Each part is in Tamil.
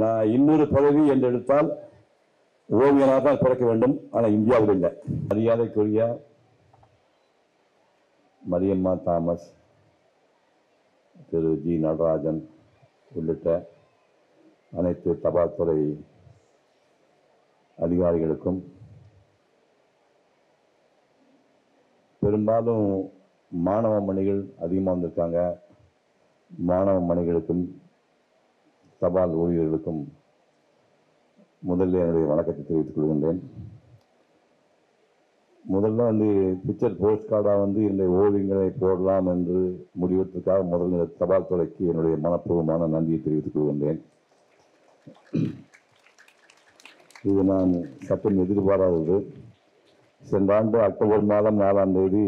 நான் இன்னொரு பதவி என்று எடுத்தால் ஓவியனாக தான் பிறக்க வேண்டும். ஆனால் இந்தியாவில் இல்லை. மரியாதைக்குரிய மரியம்மா தாமஸ், திரு ஜி நடராஜன் உள்ளிட்ட அனைத்து தபால் துறை அதிகாரிகளுக்கும், பெரும்பாலும் மாணவ மணிகள் அதிகமாக வந்திருக்காங்க. மாணவ மணிகளுக்கும் தபால் ஊழியர்களுக்கும் முதல்ல என்னுடைய வணக்கத்தை தெரிவித்துக் கொள்கின்றேன். முதல்ல பிக்சர் போஸ்ட் கார்டாக இந்த ஓவியங்களை போடலாம் என்று முடிவதற்காக முதல்ல தபால் துறைக்கு என்னுடைய மனப்பூர்வமான நன்றியை தெரிவித்துக் கொள்கின்றேன். இது நான் சட்டம் எதிர்பாராதது. சென்ற ஆண்டு அக்டோபர் மாதம் 4ஆம் தேதி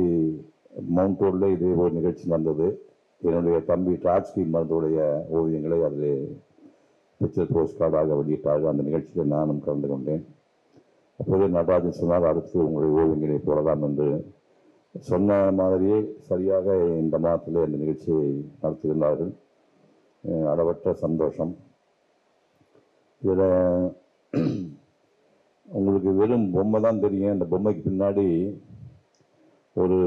மவுண்ட் ரோடில் இதே ஒரு நிகழ்ச்சி நடந்தது. என்னுடைய தம்பி டாட்ஸ்கி மருந்துடைய ஓவியங்களை அதில் பிக்சர் போஸ்ட் கார்டாக வெளியிட்டார்கள். அந்த நிகழ்ச்சியில் நானும் கலந்து கொண்டேன். அப்போதே நடராஜன் சொன்னார், அடுத்து உங்களுடைய ஓவியங்களை போடலாம் என்று. சொன்ன மாதிரியே சரியாக இந்த மாதத்தில் இந்த நிகழ்ச்சியை நடத்தியிருந்தார்கள். அளவற்ற சந்தோஷம். இதில் உங்களுக்கு வெறும் பொம்மை தான் தெரியும். இந்த பொம்மைக்கு பின்னாடி ஒரு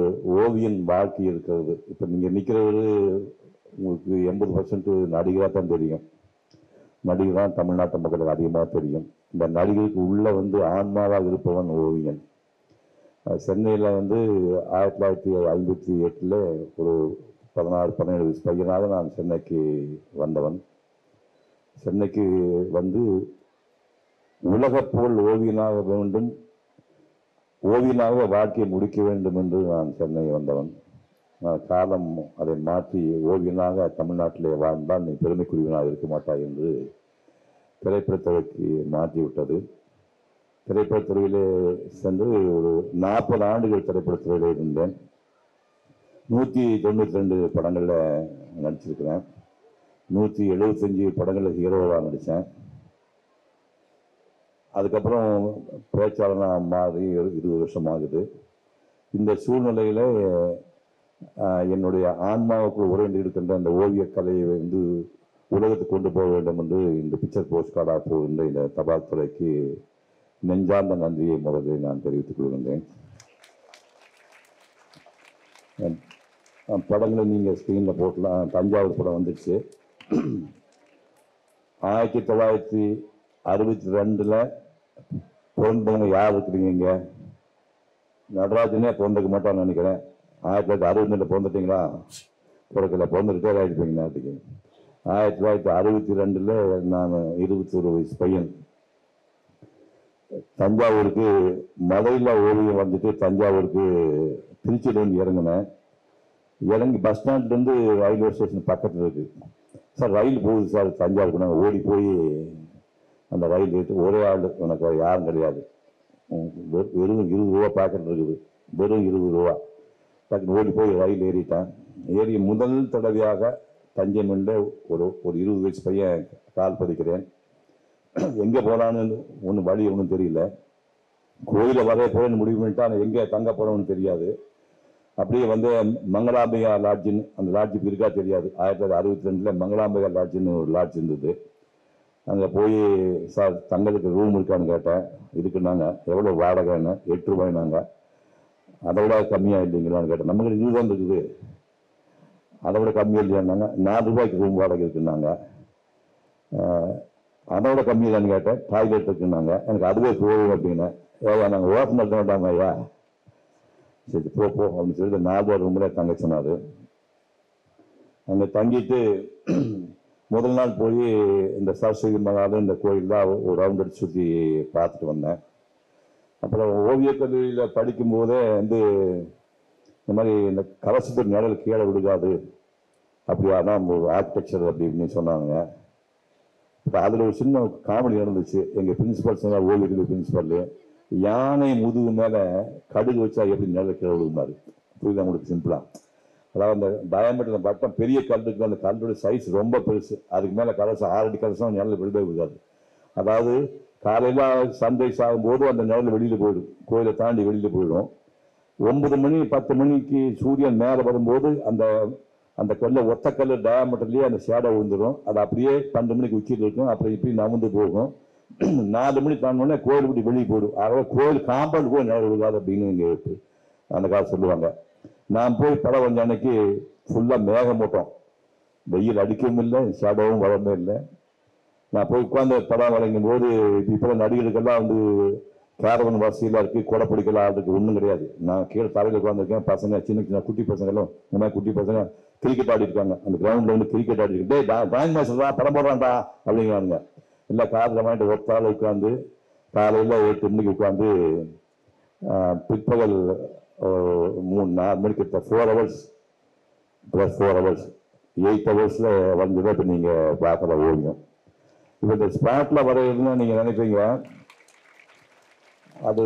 ஓவியன் வாழ்க்கை இருக்கிறது. இப்போ நீங்கள் நிற்கிறவர் உங்களுக்கு 80% நடிகராக தான் தெரியும். நடிகர் தான் தமிழ்நாட்டு மக்களுக்கு அதிகமாக தெரியும். இந்த நடிகருக்கு உள்ளே ஆன்மாவாக இருப்பவன் ஓவியன். சென்னையில் 1958 ஒரு 16-17 வயசு பையனாக நான் சென்னைக்கு வந்தவன். சென்னைக்கு உலகப்போல் ஓவியனாக வேண்டும், ஓவியனாக வாழ்க்கையை முடிக்க வேண்டும் என்று நான் சென்னை வந்தவன். காலம் அதை மாற்றி ஓவியனாக தமிழ்நாட்டிலே வாழ்ந்தால் நீ பெருமைக்குரியவனாக இருக்க மாட்டாய் என்று திரைப்படத்துறைக்கு மாற்றிவிட்டது. திரைப்படத்துறையிலே சென்று ஒரு 40 ஆண்டுகள் திரைப்படத்துறையிலே இருந்தேன். 192 படங்களில் நடிச்சிருக்கிறேன். 175 படங்களில் ஹீரோவாக நடித்தேன். அதுக்கப்புறம் பேச்சாளனாக மாறி 20 வருஷம் ஆகுது. இந்த சூழ்நிலையில் என்னுடைய ஆன்மாவுக்குள் உறைந்து இருக்கின்ற அந்த ஓவியக்கலையை உலகத்துக்கு கொண்டு போக வேண்டும் என்று இந்த பிக்சர் போஸ்ட் கார்டாக போகின்ற இந்த தபால் துறைக்கு நெஞ்சார்ந்த நன்றியை முதலில் நான் தெரிவித்துக் கொள்கின்றேன். படங்களை நீங்கள் ஸ்க்ரீனில் போட்டலாம். தஞ்சாவூர் படம் வந்துடுச்சு. 1962 பிறந்தவங்க யார் இருக்கிறீங்க? இங்கே நடராஜனே பிறந்துக்க மாட்டான்னு நினைக்கிறேன். 1962 பிறந்துட்டீங்களா? பிறக்கல, பிறந்து ரிட்டையர் ஆகிருப்பீங்க நாட்டுக்கு. 1962 நான் 21 வயசு பையன். தஞ்சாவூருக்கு மலையில் ஓவியம் வந்துட்டு தஞ்சாவூருக்கு திருச்சியிலேருந்து இறங்கினேன். இறங்கி பஸ் ஸ்டாண்ட்லேருந்து ரயில்வே ஸ்டேஷன் பக்கத்தில் இருக்குது. சார் ரயில் போகுது சார் தஞ்சாவூருக்கு. நாங்கள் ஓடி போய் அந்த ரயில் ஏற்று ஒரே ஆள், எனக்கு யாரும் கிடையாது. வெறும் 20 ரூபா பேக்கெட் இருக்குது, வெறும் 20 ரூபா. டக்குன்னு ஓடி போய் ரயில் ஏறிட்டேன். ஏறி முதல் தடவையாக தஞ்சை மண்ணில் ஒரு 20 வயசு பையன் கால் பதிக்கிறேன். எங்கே போகலான்னு வழி ஒன்றும் தெரியல. கோயிலில் வர போகிறேன்னு முடிவு பண்ணிட்டு, ஆனால் எங்கே தங்க போகிறோன்னு தெரியாது. அப்படியே மங்களாம்பிகா லாட்ஜின்னு, அந்த லாட்ஜுக்கு இருக்கா தெரியாது. 1962 மங்களாம்பிகா லாட்ஜின்னு ஒரு லாட்ஜ் இருந்தது. அங்கே போய் சார் தங்களுக்கு ரூம் இருக்கான்னு கேட்டேன். இருக்குன்னாங்க. எவ்வளோ வாடகைன்னு? 8 ரூபாய்னாங்க. அதை விட கம்மியாக இல்லைங்களான்னு கேட்டேன். நம்மளுக்கு 20 தான் இருக்குது, அதை விட கம்மியாக இல்லையான்னாங்க. 4 ரூபாய்க்கு ரூம் வாடகை இருக்குன்னாங்க. அதை விட கம்மி இல்லைன்னு கேட்டேன். டாய்லெட் இருக்குன்னாங்க. எனக்கு அதுவே போகும் அப்படின்னா. ஏயா நாங்கள் ஓசம் நடத்த மாட்டாங்க ஐயா. சரி போ அப்படின்னு சொல்லிட்டு 4 ரூபா ரூமில் தங்க சொன்னார். அங்கே தங்கிட்டு முதல் நாள் போய் இந்த சரஸ்வதி மகாலும் இந்த கோயிலில் ஒரு ரவுண்ட் அடிச்சு சுற்றி பார்த்துட்டு வந்தேன். அப்புறம் ஓவியக் கல்லூரியில் படிக்கும்போதே இந்த மாதிரி இந்த கலசத்துக்கு நிழல் கீழே விடுகாது அப்படியானா ஆர்கிடெக்சர் அப்படின்னு சொன்னாங்க. இப்போ அதில் ஒரு சின்ன காமெடி நடந்துச்சு. எங்கள் பிரின்சிபல் சொன்னார், ஓவியக் கல்லூரி பிரின்சிபல், யானை முதுகு மேலே கடுகு வச்சா எப்படி நிழல் கீழே விடுமாரு. புரியுதா உங்களுக்கு? சிம்பிளாக, அதாவது அந்த டயமீட்டர் பட்டம் பெரிய கல்லுக்கு அந்த கல்லோட சைஸ் ரொம்ப பெருசு. அதுக்கு மேலே கலசம் 6 அடி கலசம் நிழல் விழுதே விடாது. அதாவது காலையில் சன்ரைஸ் ஆகும்போது அந்த நிழல் வெளியில் போயிடும், கோயிலை தாண்டி வெளியில் போயிடும். 9 மணி 10 மணிக்கு சூரியன் மேலே வரும்போது அந்த அந்த கல்ல ஒத்த கல் டயாமீட்டர்லேயே அந்த ஷேடோ விழுந்துடும். அது அப்படியே 12 மணிக்கு உச்சியில் இருக்கும். அப்புறம் இப்படி நமுந்து போகும். 4 மணி தாண்டோடனே கோயில் இப்படி வெளியே போயிடும். ஆகவே கோயில் காம்பவுண்ட் கூட நேரம் விழுகாது அப்படின்னு இங்கே அந்த காலம் சொல்லுவாங்க. நான் போய் படம் வந்த அன்னைக்கு ஃபுல்லாக மேகமூட்டம், வெயில் அடிக்கவும் இல்லை, ஷேடோவும் வரவே இல்லை. நான் போய் உட்காந்து படம் வழங்கும் போது இப்போ நடிகர்களுக்கெல்லாம் வந்து கேரவன் வசதியெல்லாம் இருக்குது, கொடை பிடிக்கலாம் அதுக்கு ஒன்றும் கிடையாது. நான் கீழே தரையில் உட்காந்துருக்கேன். பசங்க சின்ன சின்ன குட்டி பசங்களும் இந்த மாதிரி குட்டி பசங்க கிரிக்கெட் ஆடி இருக்காங்க. அந்த கிரவுண்டில் வந்து கிரிக்கெட் ஆடி இருக்கு. டிராயிங் மாஸ்டர் தான் படம் போடுறான்டா அப்படிங்கிறானுங்க. இல்லை காரில் வாங்கிட்டு ஒத்தாள் உட்காந்து காலையில் 8 மணிக்கு உட்காந்து பிற்பகல் 3-4 மணிக்கு 4 ஹவர்ஸ் ப்ளஸ் 4 ஹவர்ஸ் 8 ஹவர்ஸில் வந்துதான் இப்போ நீங்கள் பார்க்குற ஓவியம். இப்போ இந்த ஸ்பாட்டில் வரையிறதுன்னா நீங்கள் நினைப்பீங்க அது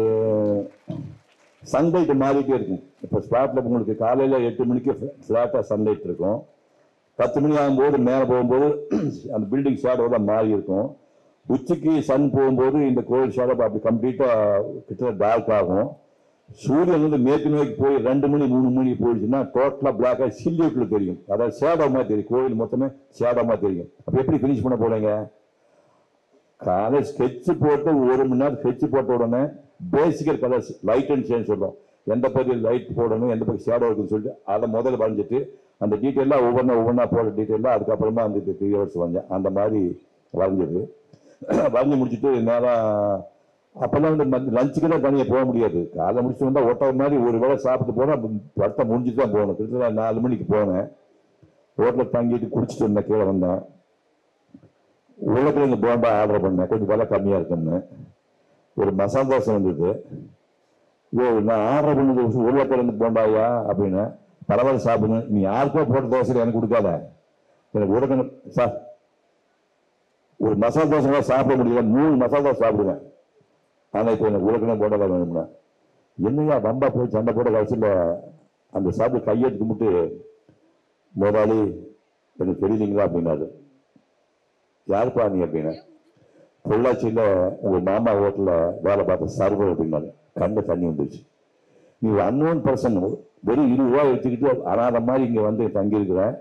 சன்லைட் மாறிட்டே இருக்கும். இப்போ ஸ்பாட்டில் உங்களுக்கு காலையில் 8 மணிக்கு ஃப்ளாட்டாக சன்லைட் இருக்கும். 10 மணி ஆகும்போது மேலே போகும்போது அந்த பில்டிங் ஷேடோலாம் மாறி இருக்கும். உச்சிக்கு சன் போகும்போது இந்த கோயில் ஷேடோ அப்படி கம்ப்ளீட்டாக கிட்ட டார்க் ஆகும். சூரியன் வந்து மேற்கு நோக்கி போய் 2 மணி 3 மணி போயிடுச்சுன்னா டோட்டலாக பிளாக்காக சில்லியூட்டில் தெரியும். அதாவது ஷேடோ மாதிரி தெரியும். கோயில் மொத்தமே ஷேடோ மாதிரி தெரியும். அப்போ எப்படி ஃபினிஷ் பண்ண போறீங்க? காலை ஸ்கெட்சு போட்டு 1 மணி நேரம் ஸ்கெட்சு போட்ட உடனே physical colours light and shade சொல்கிறோம். எந்த பகுதியில் லைட் போடணும், எந்த பக்கம் ஷேடோ இருக்குன்னு சொல்லிட்டு அதை முதல்ல வரைஞ்சிட்டு அந்த டீட்டெயிலாக ஒவ்வொன்றா போடுற டீட்டெயிலாக அதுக்கப்புறமா அந்த 3 ஹவர்ஸ் வரைஞ்சேன். அந்த மாதிரி வரைஞ்சது வரைஞ்சி முடிச்சுட்டு நேரம் அப்போல்லாம் வந்து லஞ்சுக்கு தான் தனியாக போக முடியாது. காலை முடிச்சுட்டு வந்தால் ஒட்டை மாதிரி ஒரு வேளை சாப்பிட்டு போனால் படத்தை முடிஞ்சுட்டு தான் போகணும். கிட்டத்தட்ட 4 மணிக்கு போனேன். ரோட்டில் தங்கிட்டு குடிச்சிட்டு இருந்தேன். கீழே வந்தேன். உருளைக்கிழங்கு போண்டா ஆர்டர் பண்ணேன். கொஞ்சம் விலை கம்மியாக இருக்குன்னு. ஒரு மசாலா தோசை வந்தது. நான் ஆர்டர் பண்ணது உருளைக்கிழங்கு போண்டாயா அப்படின்னு. பரவாயில்ல சாப்பிடுங்க. நீ யாருக்கோ போட்ட தோசையில் எனக்கு கொடுக்காத, எனக்கு உருளைக்கிழங்கு சார் ஒரு மசாலா தோசை சாப்பிட முடியல, 3 மசாலா தோசை சாப்பிடுவேன். ஆனால் இப்போ எனக்கு உருளைக்கிழங்கு போண்டா தான் வேணும்னா என்னையா பம்பா போய் சண்டை போட கடைசியில் அந்த சாப்பிட்டு கையெழுத்து கும்பிட்டு முதலாளி எனக்கு தெரியலீங்களா அப்படின்னாரு. யாருப்பா நீ அப்படின்னு. பொள்ளாச்சியில் உங்கள் மாமா ஹோட்டலில் வேலை பார்த்த சர்வர் அப்படின்னாரு. கண்ணு தண்ணி வந்துருச்சு. நீ ஒரு அன்னோன் பர்சன் வெறும் 20 ரூபா எடுத்துக்கிட்டு அனாத மாதிரி இங்கே வந்து தங்கியிருக்கிறேன்.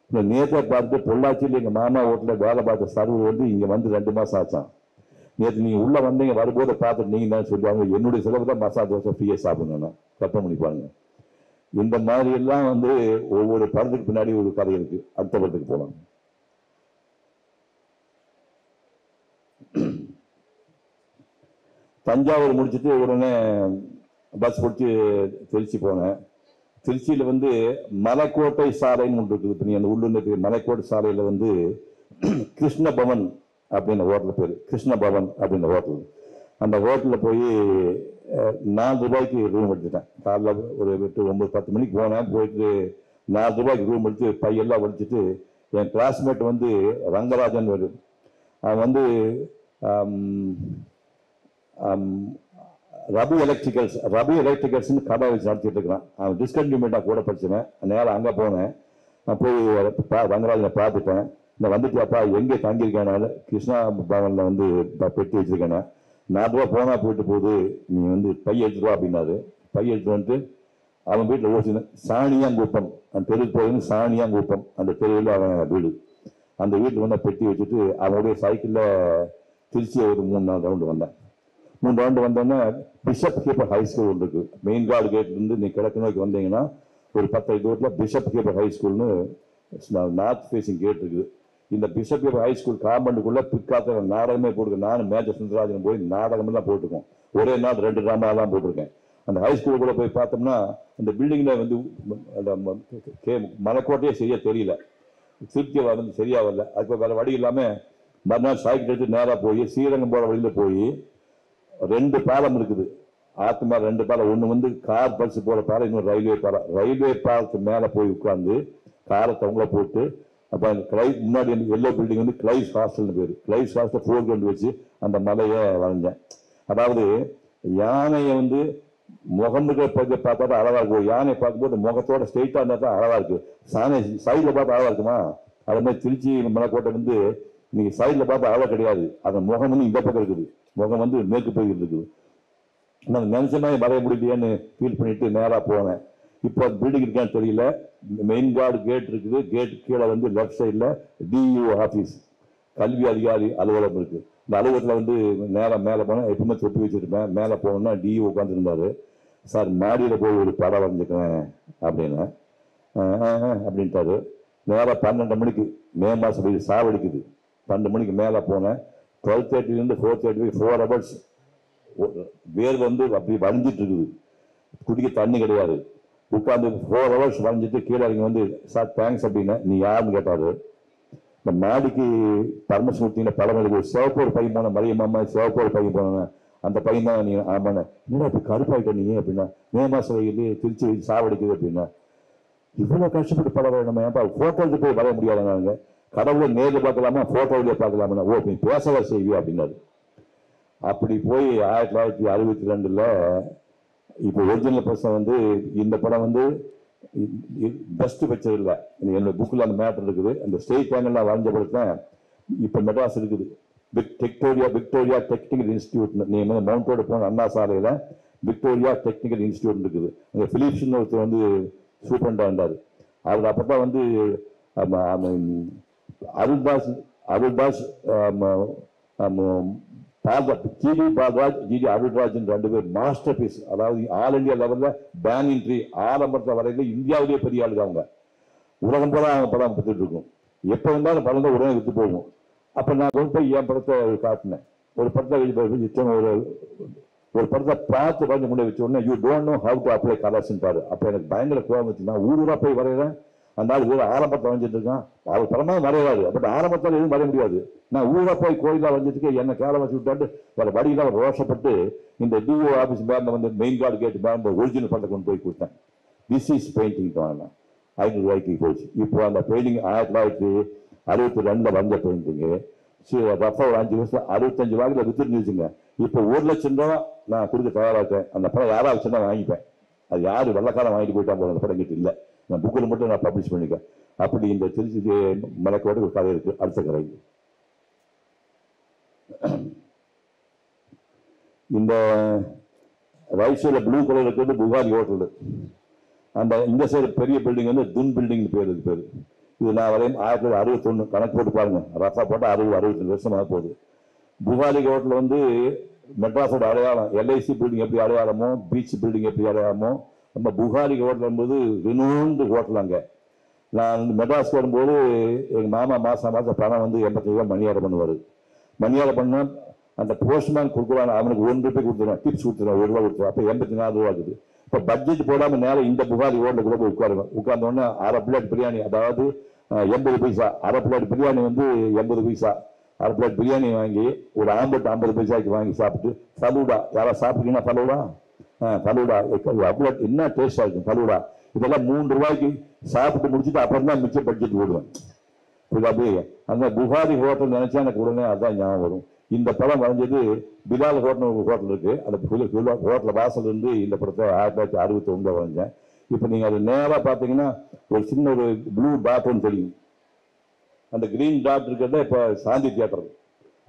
இந்த நேற்றை பார்த்துட்டு பொள்ளாச்சியில் எங்கள் மாமா ஹோட்டலில் வேலை பார்த்த சர்வர் வந்து இங்கே வந்து 2 மாதம் ஆச்சான். நேற்று நீங்கள் உள்ளே வந்தீங்க வரும்போது பார்த்துட்டு நீங்கள் தான் சொல்லுவாங்க என்னுடைய செலவு தான் மசாலா தோசை ஃப்ரீயாக சாப்பிடணும். கற்பனை பண்ணிப்பாருங்க. இந்த மாதிரி எல்லாம் வந்து ஒவ்வொரு படத்துக்கு பின்னாடி ஒரு கதை இருக்குது. அடுத்த படத்துக்கு போகலாம். தஞ்சாவூர் முடிச்சுட்டு உடனே பஸ் பிடிச்சி திருச்சி போனேன். திருச்சியில் வந்து மலைக்கோட்டை சாலைன்னு ஒன்று இருக்குது. இப்போ நீ அந்த உள்ளூர் மலைக்கோட்டை சாலையில் வந்து கிருஷ்ணபவன் அப்படின்ற ஹோட்டல் பேர். கிருஷ்ணபவன் அப்படின்ற ஹோட்டல். அந்த ஹோட்டலில் போய் 4 ரூபாய்க்கு ரூம் எடுத்துட்டேன். காலைல ஒரு 8, 9, 10 மணிக்கு போனேன். போயிட்டு 4 ரூபாய்க்கு ரூம் எடுத்து பையெல்லாம் வடிச்சிட்டு என் கிளாஸ்மேட் வந்து ரங்கராஜன் வருது. அவன் வந்து ரபி எலக்ட்ரிக்கல்ஸ்னு கடை வச்சு நடத்திட்டு இருக்கிறான். அவன் டிஸ்கண்டினியூமெண்ட்டாக கூட படிச்சுவேன். நேரம் அங்கே போனேன். நான் போய் ரங்கராஜனை பார்த்துட்டேன். இந்த வந்துட்டியாப்பா எங்கே தங்கியிருக்கேனால கிருஷ்ணா பவனில் வந்து பெட்டி வச்சுருக்கேன். 4 ரூபா போனால் போயிட்டு போகுது, நீ வந்து பை எடுத்துருவா அப்படின்னாரு. பை எடுத்து வந்துட்டு அவன் வீட்டில் ஓசினேன். சாணியாங்குப்பம் அந்த தெருவுக்கு போயிருந்து சாணியாங்குப்பம் அந்த தெருவில் அவன் வீடு. அந்த வீட்டில் வந்து பெட்டி வச்சுட்டு அவனுடைய சைக்கிளில் திருச்சியை ஒரு 3-4 ரவுண்டு வந்தேன். 3 ரவுண்டு வந்தோன்னா பிஷப் கீப்பர் ஹை ஸ்கூல் ஒன்று இருக்குது. மெயின் கார்டு கேட்லேருந்து நீ கிழக்கு நோக்கி வந்தீங்கன்னா ஒரு 10 தூரத்தில் பிஷப் கீப்பர் ஹை ஸ்கூல்னு நார்த் ஃபேஸிங் கேட் இருக்குது. இந்த பிஷப் கீப்பர் ஹை ஸ்கூல் காம்பவுண்டுக்குள்ளே பிற்காலத்தில் நாடகமே போட்டிருக்கேன். நானும் மேஜர் சுந்தரராஜன் போய் நாடகமெல்லாம் போட்டிருக்கோம். ஒரே நாள் 2 ட்ராமாலாம் போட்டிருக்கேன். அந்த ஹை ஸ்கூலுக்குள்ளே போய் பார்த்தோம்னா அந்த பில்டிங்கில் வந்து மலைக்கோட்டையே சரியாக தெரியல. திருப்தி வந்து சரியாக வரல. அதுக்கு வேறு வழி இல்லாமல் மறுநாள் சைக்கிள் எடுத்து நேராக போய் ஸ்ரீரங்கம் போகிற வழியில் போய் 2 பாலம் இருக்குது. ஆற்று மேலே 2 பாலம். ஒன்று வந்து கார் பஸ் போகிற பாலம், இன்னொரு ரயில்வே பாலம். ரயில்வே பாலத்துக்கு மேலே போய் உட்காந்து காரை தொங்கல போட்டு அப்போ அந்த முன்னாடி எல்லோ பில்டிங் வந்து கிளைஸ் ஹாஸ்டல்னு பேர். கிளைஸ் ஹாஸ்டல் 4 கிரவுண்ட் வச்சு அந்த மலையை வரைஞ்சேன். அதாவது யானையை வந்து முகமுக பார்த்தா தான் அழகா இருக்கும். யானை பார்க்கும்போது முகத்தோட ஸ்ட்ரெயிட்டாக இருந்தால் தான் அழகா இருக்கு. சாணை சைடில் பார்த்தா அழகா இருக்குமா? அதே மாதிரி திருச்சி மலைக்கோட்டை வந்து இன்னைக்கு சைடில் பார்த்தா அழகா கிடையாது. அந்த முகம் வந்து இந்த பக்கம் இருக்குது. முகம் வந்து மேற்கு பகுதியில் இருக்குது. நான் நினைச்ச மாதிரி வரைய முடியலையேன்னு ஃபீல் பண்ணிட்டு நேராக போனேன். இப்போ அந்த பில்டிங் இருக்கான்னு தெரியல. மெயின் கார்டு கேட் இருக்குது. கேட் கீழே வந்து லெஃப்ட் சைடில் டிஇஓ ஆஃபீஸ், கல்வி அதிகாரி அலுவலகம் இருக்கு. இந்த அலுவலகத்தில் வந்து நேரம் மேலே போனால் எப்பவுமே தொப்பி வச்சுருப்பேன். மேலே போனோம்னா டிஇஓ உட்காந்துருந்தாரு. சார் மாடியில் போய் ஒரு படம் வரைஞ்சிக்கிறேன் அப்படின்னு அப்படின்ட்டாரு. நேராக 12 மணிக்கு மே மாதம் போய் சாவடிக்குது. 12 மணிக்கு மேலே போனேன். 12:30 4:30 4 hours வேர் வந்து அப்படி வரைஞ்சிட்டு இருக்குது. குடிக்க தண்ணி கிடையாது. உட்காந்து 4 hours வரைஞ்சிட்டு கீழே இறங்கி வந்து சார் தேங்க்ஸ் அப்படின்னு. நீ யாருன்னு கேட்டாரு. இந்த மாடிக்கு பர்மிஷன் கொடுத்தீங்கன்னா படம் ஒரு சிவப்பூர் பையன் போன மரியம்மா சிவப்பூர் பையன் போனேன். அந்த பையன் தான் நீ ஆமாண்ணே. என்னடா இப்போ கருப்பாயிட்ட நீ அப்படின்னா, மே மாதம் வெயில் திருச்சி வெயில் சாவடிக்குது அப்படின்னா, இவ்வளோ கஷ்டப்பட்டு படம் வரையணுமா? ஏன்ப்பா ஃபோட்டோவுக்கு போய் வரைய முடியாதுங்க. கடவுளை நேரில் பார்க்கலாமா ஃபோட்டோவிலே பார்க்கலாமா? ஓ நீ பேசவா செய்வியா அப்படின்னாரு. அப்படி போய் 1962 இப்போ ஒரிஜினல் பர்சன் வந்து இந்த படம் வந்து பெஸ்ட் பிக்சர் இல்லை. என்னோட புக்கில் அந்த மேட்டர் இருக்குது. அந்த ஸ்டேட் ஆங்கிள் வரைஞ்ச படத்தான் இப்போ மெட்ராஸ் இருக்குது. Victoria technical institute. நீ வந்து மவுண்ட் ரோடு போன அண்ணா சாலையில் விக்டோரியா டெக்னிக்கல் இன்ஸ்டியூட் இருக்குது. அங்கே பிலிப்ஸ்னு ஒருத்தர் வந்து சூப்பரண்டாக இருந்தார். அவர் அப்போ தான் வந்து அருள்தாஸ் ஜிடி பால்ராஜ், ஜிடி அருள்ராஜன் 2 பேர் மாஸ்டர் பீஸ். அதாவது ஆல் இண்டியா லெவலில் பேன் இன்ட்ரி ஆரம்பத்தை வரையில் இந்தியாவிலேயே பெரிய ஆளுங்க. அவங்க உலகம் போல அவங்க படம் பார்த்துட்டு இருக்கும். எப்போ வந்தாலும் படம் தான் உடனே விட்டு போகும். அப்போ நான் கொண்டு போய் என் படத்தை காட்டினேன். ஒரு படத்தை ஒரு படத்தை பார்த்து கொஞ்சம் முன்னே வச்ச உடனே you don't know how to apply கலர்ஸ்ன்றாரு. அப்போ எனக்கு பயங்கர கோபம் வச்சு நான் ஊரூரா போய் வரைகிறேன். அந்த ஆள் ஊர் ஆரம்பத்தை வரைஞ்சிட்டு இருக்கான். அவர் படமாக வரையாரு. பட் ஆரம்பத்தால் எதுவும் வரைய முடியாது. நான் ஊரா போய் கோயிலாக வரைஞ்சதுக்கு என்னை கேள வச்சு விட்டாட்டு வேறு வடியில் அவர் ரோஷப்பட்டு இந்த டிஓ ஆஃபீஸ் பேரில் வந்து மெயின் கார்டு கேட்டு பேரில் ஒரிஜினல் படத்தை கொண்டு போய் கொடுத்தேன். திஸ் இஸ் பெயிண்டிங் வாங்கினேன். 500 ரூபாய்க்கு போச்சு. இப்போ அந்த பெயிண்டிங் 1962 வந்த பெயிண்டிங்கு ரஃபா ஒரு 5 வருஷம் 65 ரூபாய்க்கு வித்துருந்துச்சுங்க. இப்போ 1 லட்சம் ரூபா நான் கொடுக்க தயாராட்டேன். அந்த படம் யாராவது வச்சுன்னா வாங்கிப்பேன். அது யார் வெள்ளக்காரன் வாங்கிட்டு போயிட்டா போதும். அந்த படம் கிட்ட இல்லை. நான் புக்கில் மட்டும் நான் பப்ளிஷ் பண்ணிக்கேன். அப்படி இந்த திருச்சி மலைக்கோடு ஒரு கதை இருக்கு. அடுத்த கதை இந்த ரைட் சைடில் ப்ளூ கலர் இருக்கிறது புகாரி ஹோட்டல். அந்த இந்த சைடு பெரிய பில்டிங் வந்து துன் பில்டிங் பேர். இது பேர் இது நான் வரையும் 1961 கணக்கு போட்டு பாருங்க. ரஃபா போட்டால் 62 வருஷமாக போகுது. புகாரி ஹோட்டல் வந்து மெட்ராஸோட அடையாளம். எல்ஐசி பில்டிங் எப்படி அடையாளமோ, பீச் பில்டிங் எப்படி அடையாளமோ, நம்ம புகாரி ஹோட்டல் என்பது ரினோண்டு ஹோட்டல். அங்கே நான் மெட்ராஸ்க்கு வரும்போது எங்கள் மாமா மாதம் பணம் வந்து 85 ரூபா மணியாரம் பண்ணுவார். மணியாரம் பண்ணால் அந்த போஸ்ட்மேன் கொடுக்குறாங்க. அவனுக்கு 1 ரூபாய் கொடுத்துருவான். டிப்ஸ் கொடுத்துருவான். 1 ரூபா கொடுத்துருவான். அப்போ 84 ரூபா இருக்குது. இப்போ பட்ஜெட் போடாமல் நேரம் இந்த புகாரி ஹோட்டல் கூட போய் உட்காருவேன். உட்கார்ந்தோடனே 1/2 பிளேட் பிரியாணி, அதாவது 80 பைசா. 1/2 பிளேட் பிரியாணி வந்து 80 பைசா. 1/2 பிளேட் பிரியாணி வாங்கி ஒரு ஆம்பட் 50 பைசாய்க்கு வாங்கி சாப்பிட்டு ஃபலூடா யாராவது சாப்பிட்டீங்கன்னா ஃபலூடா அவ்வளோ என்ன டேஸ்டாக இருக்கும் ஃபலூடா. இதெல்லாம் 3 ரூபாய்க்கு சாப்பிட்டு முடிச்சுட்டு அப்புறம் தான் மிச்சம் பட்ஜெட் போடுவேன். இது அப்படியே அந்த புகாரி ஹோட்டல் நினைச்சா எனக்கு உடனே அதுதான் ஞாபகம் வரும். இந்த படம் வரைஞ்சது பிலால் ஹோட்டல் ஒரு ஹோட்டல் இருக்கு. அந்த ஹோட்டல் வாசல் இருந்து இந்த படத்தை 1969 வரைஞ்சேன். இப்போ நீங்கள் அது நேராக பார்த்தீங்கன்னா ஒரு சின்ன ஒரு ப்ளூ டாட் ஒன்று தெரியும். அந்த கிரீன் டாட் இருக்கிறத இப்போ சாந்தி தியேட்டர்.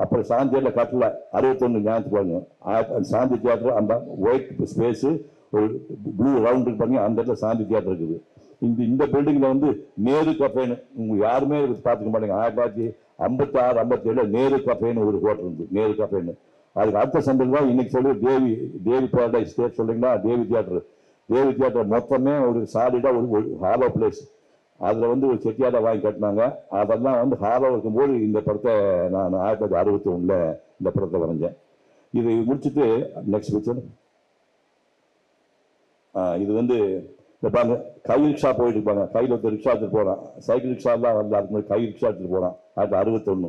அப்புறம் சாந்தி தியேட்டர் கட்டல 61 ஞாபகத்துக்கு பாருங்க. சாந்தி தியேட்டர் அந்த ஒயிட் ஸ்பேஸு ஒரு ப்ளூ ரவுண்ட் இருக்கு பாருங்க. அந்த இடத்துல சாந்தி தியேட்டர் இருக்குது. இந்த பில்டிங்கில் வந்து நேரு கஃபேன்னு உங்களுக்கு யாருமே பார்த்துக்க மாட்டேங்க. 1956 57 நேரு கஃபேன்னு ஒரு ஹோட்டல் இருந்து நேரு கஃபேன்னு. அதுக்கு அடுத்த சந்தையில் தான் இன்னைக்கு சொல்லி தேவி பேரடைஸ் ஸ்டேட் சொல்றீங்களா, தேவி தியேட்டர் மொத்தமே ஒரு சாலிடாக ஒரு ஹாலோ பிளேஸ். அதில் வந்து ஒரு செட்டியாரை வாங்கி கட்டினாங்க. அதெல்லாம் வந்து ஹாலோ இருக்கும்போது இந்த படத்தை நான் 1961 இந்த படத்தை வரைஞ்சேன். இது முடிச்சுட்டு நெக்ஸ்ட் பிக்சர் இது வந்து இந்த பாருங்க கை ரிக்ஷா போயிட்டு இருப்பாங்க. கையில் ஒருத்தர் ரிக்ஷா எடுத்துட்டு போகிறான். சைக்கிள் ரிக்ஷாலாம் வந்து அதுக்கு முன்னாடி கை ரிக்ஷா எடுத்துட்டு போகிறான். 1961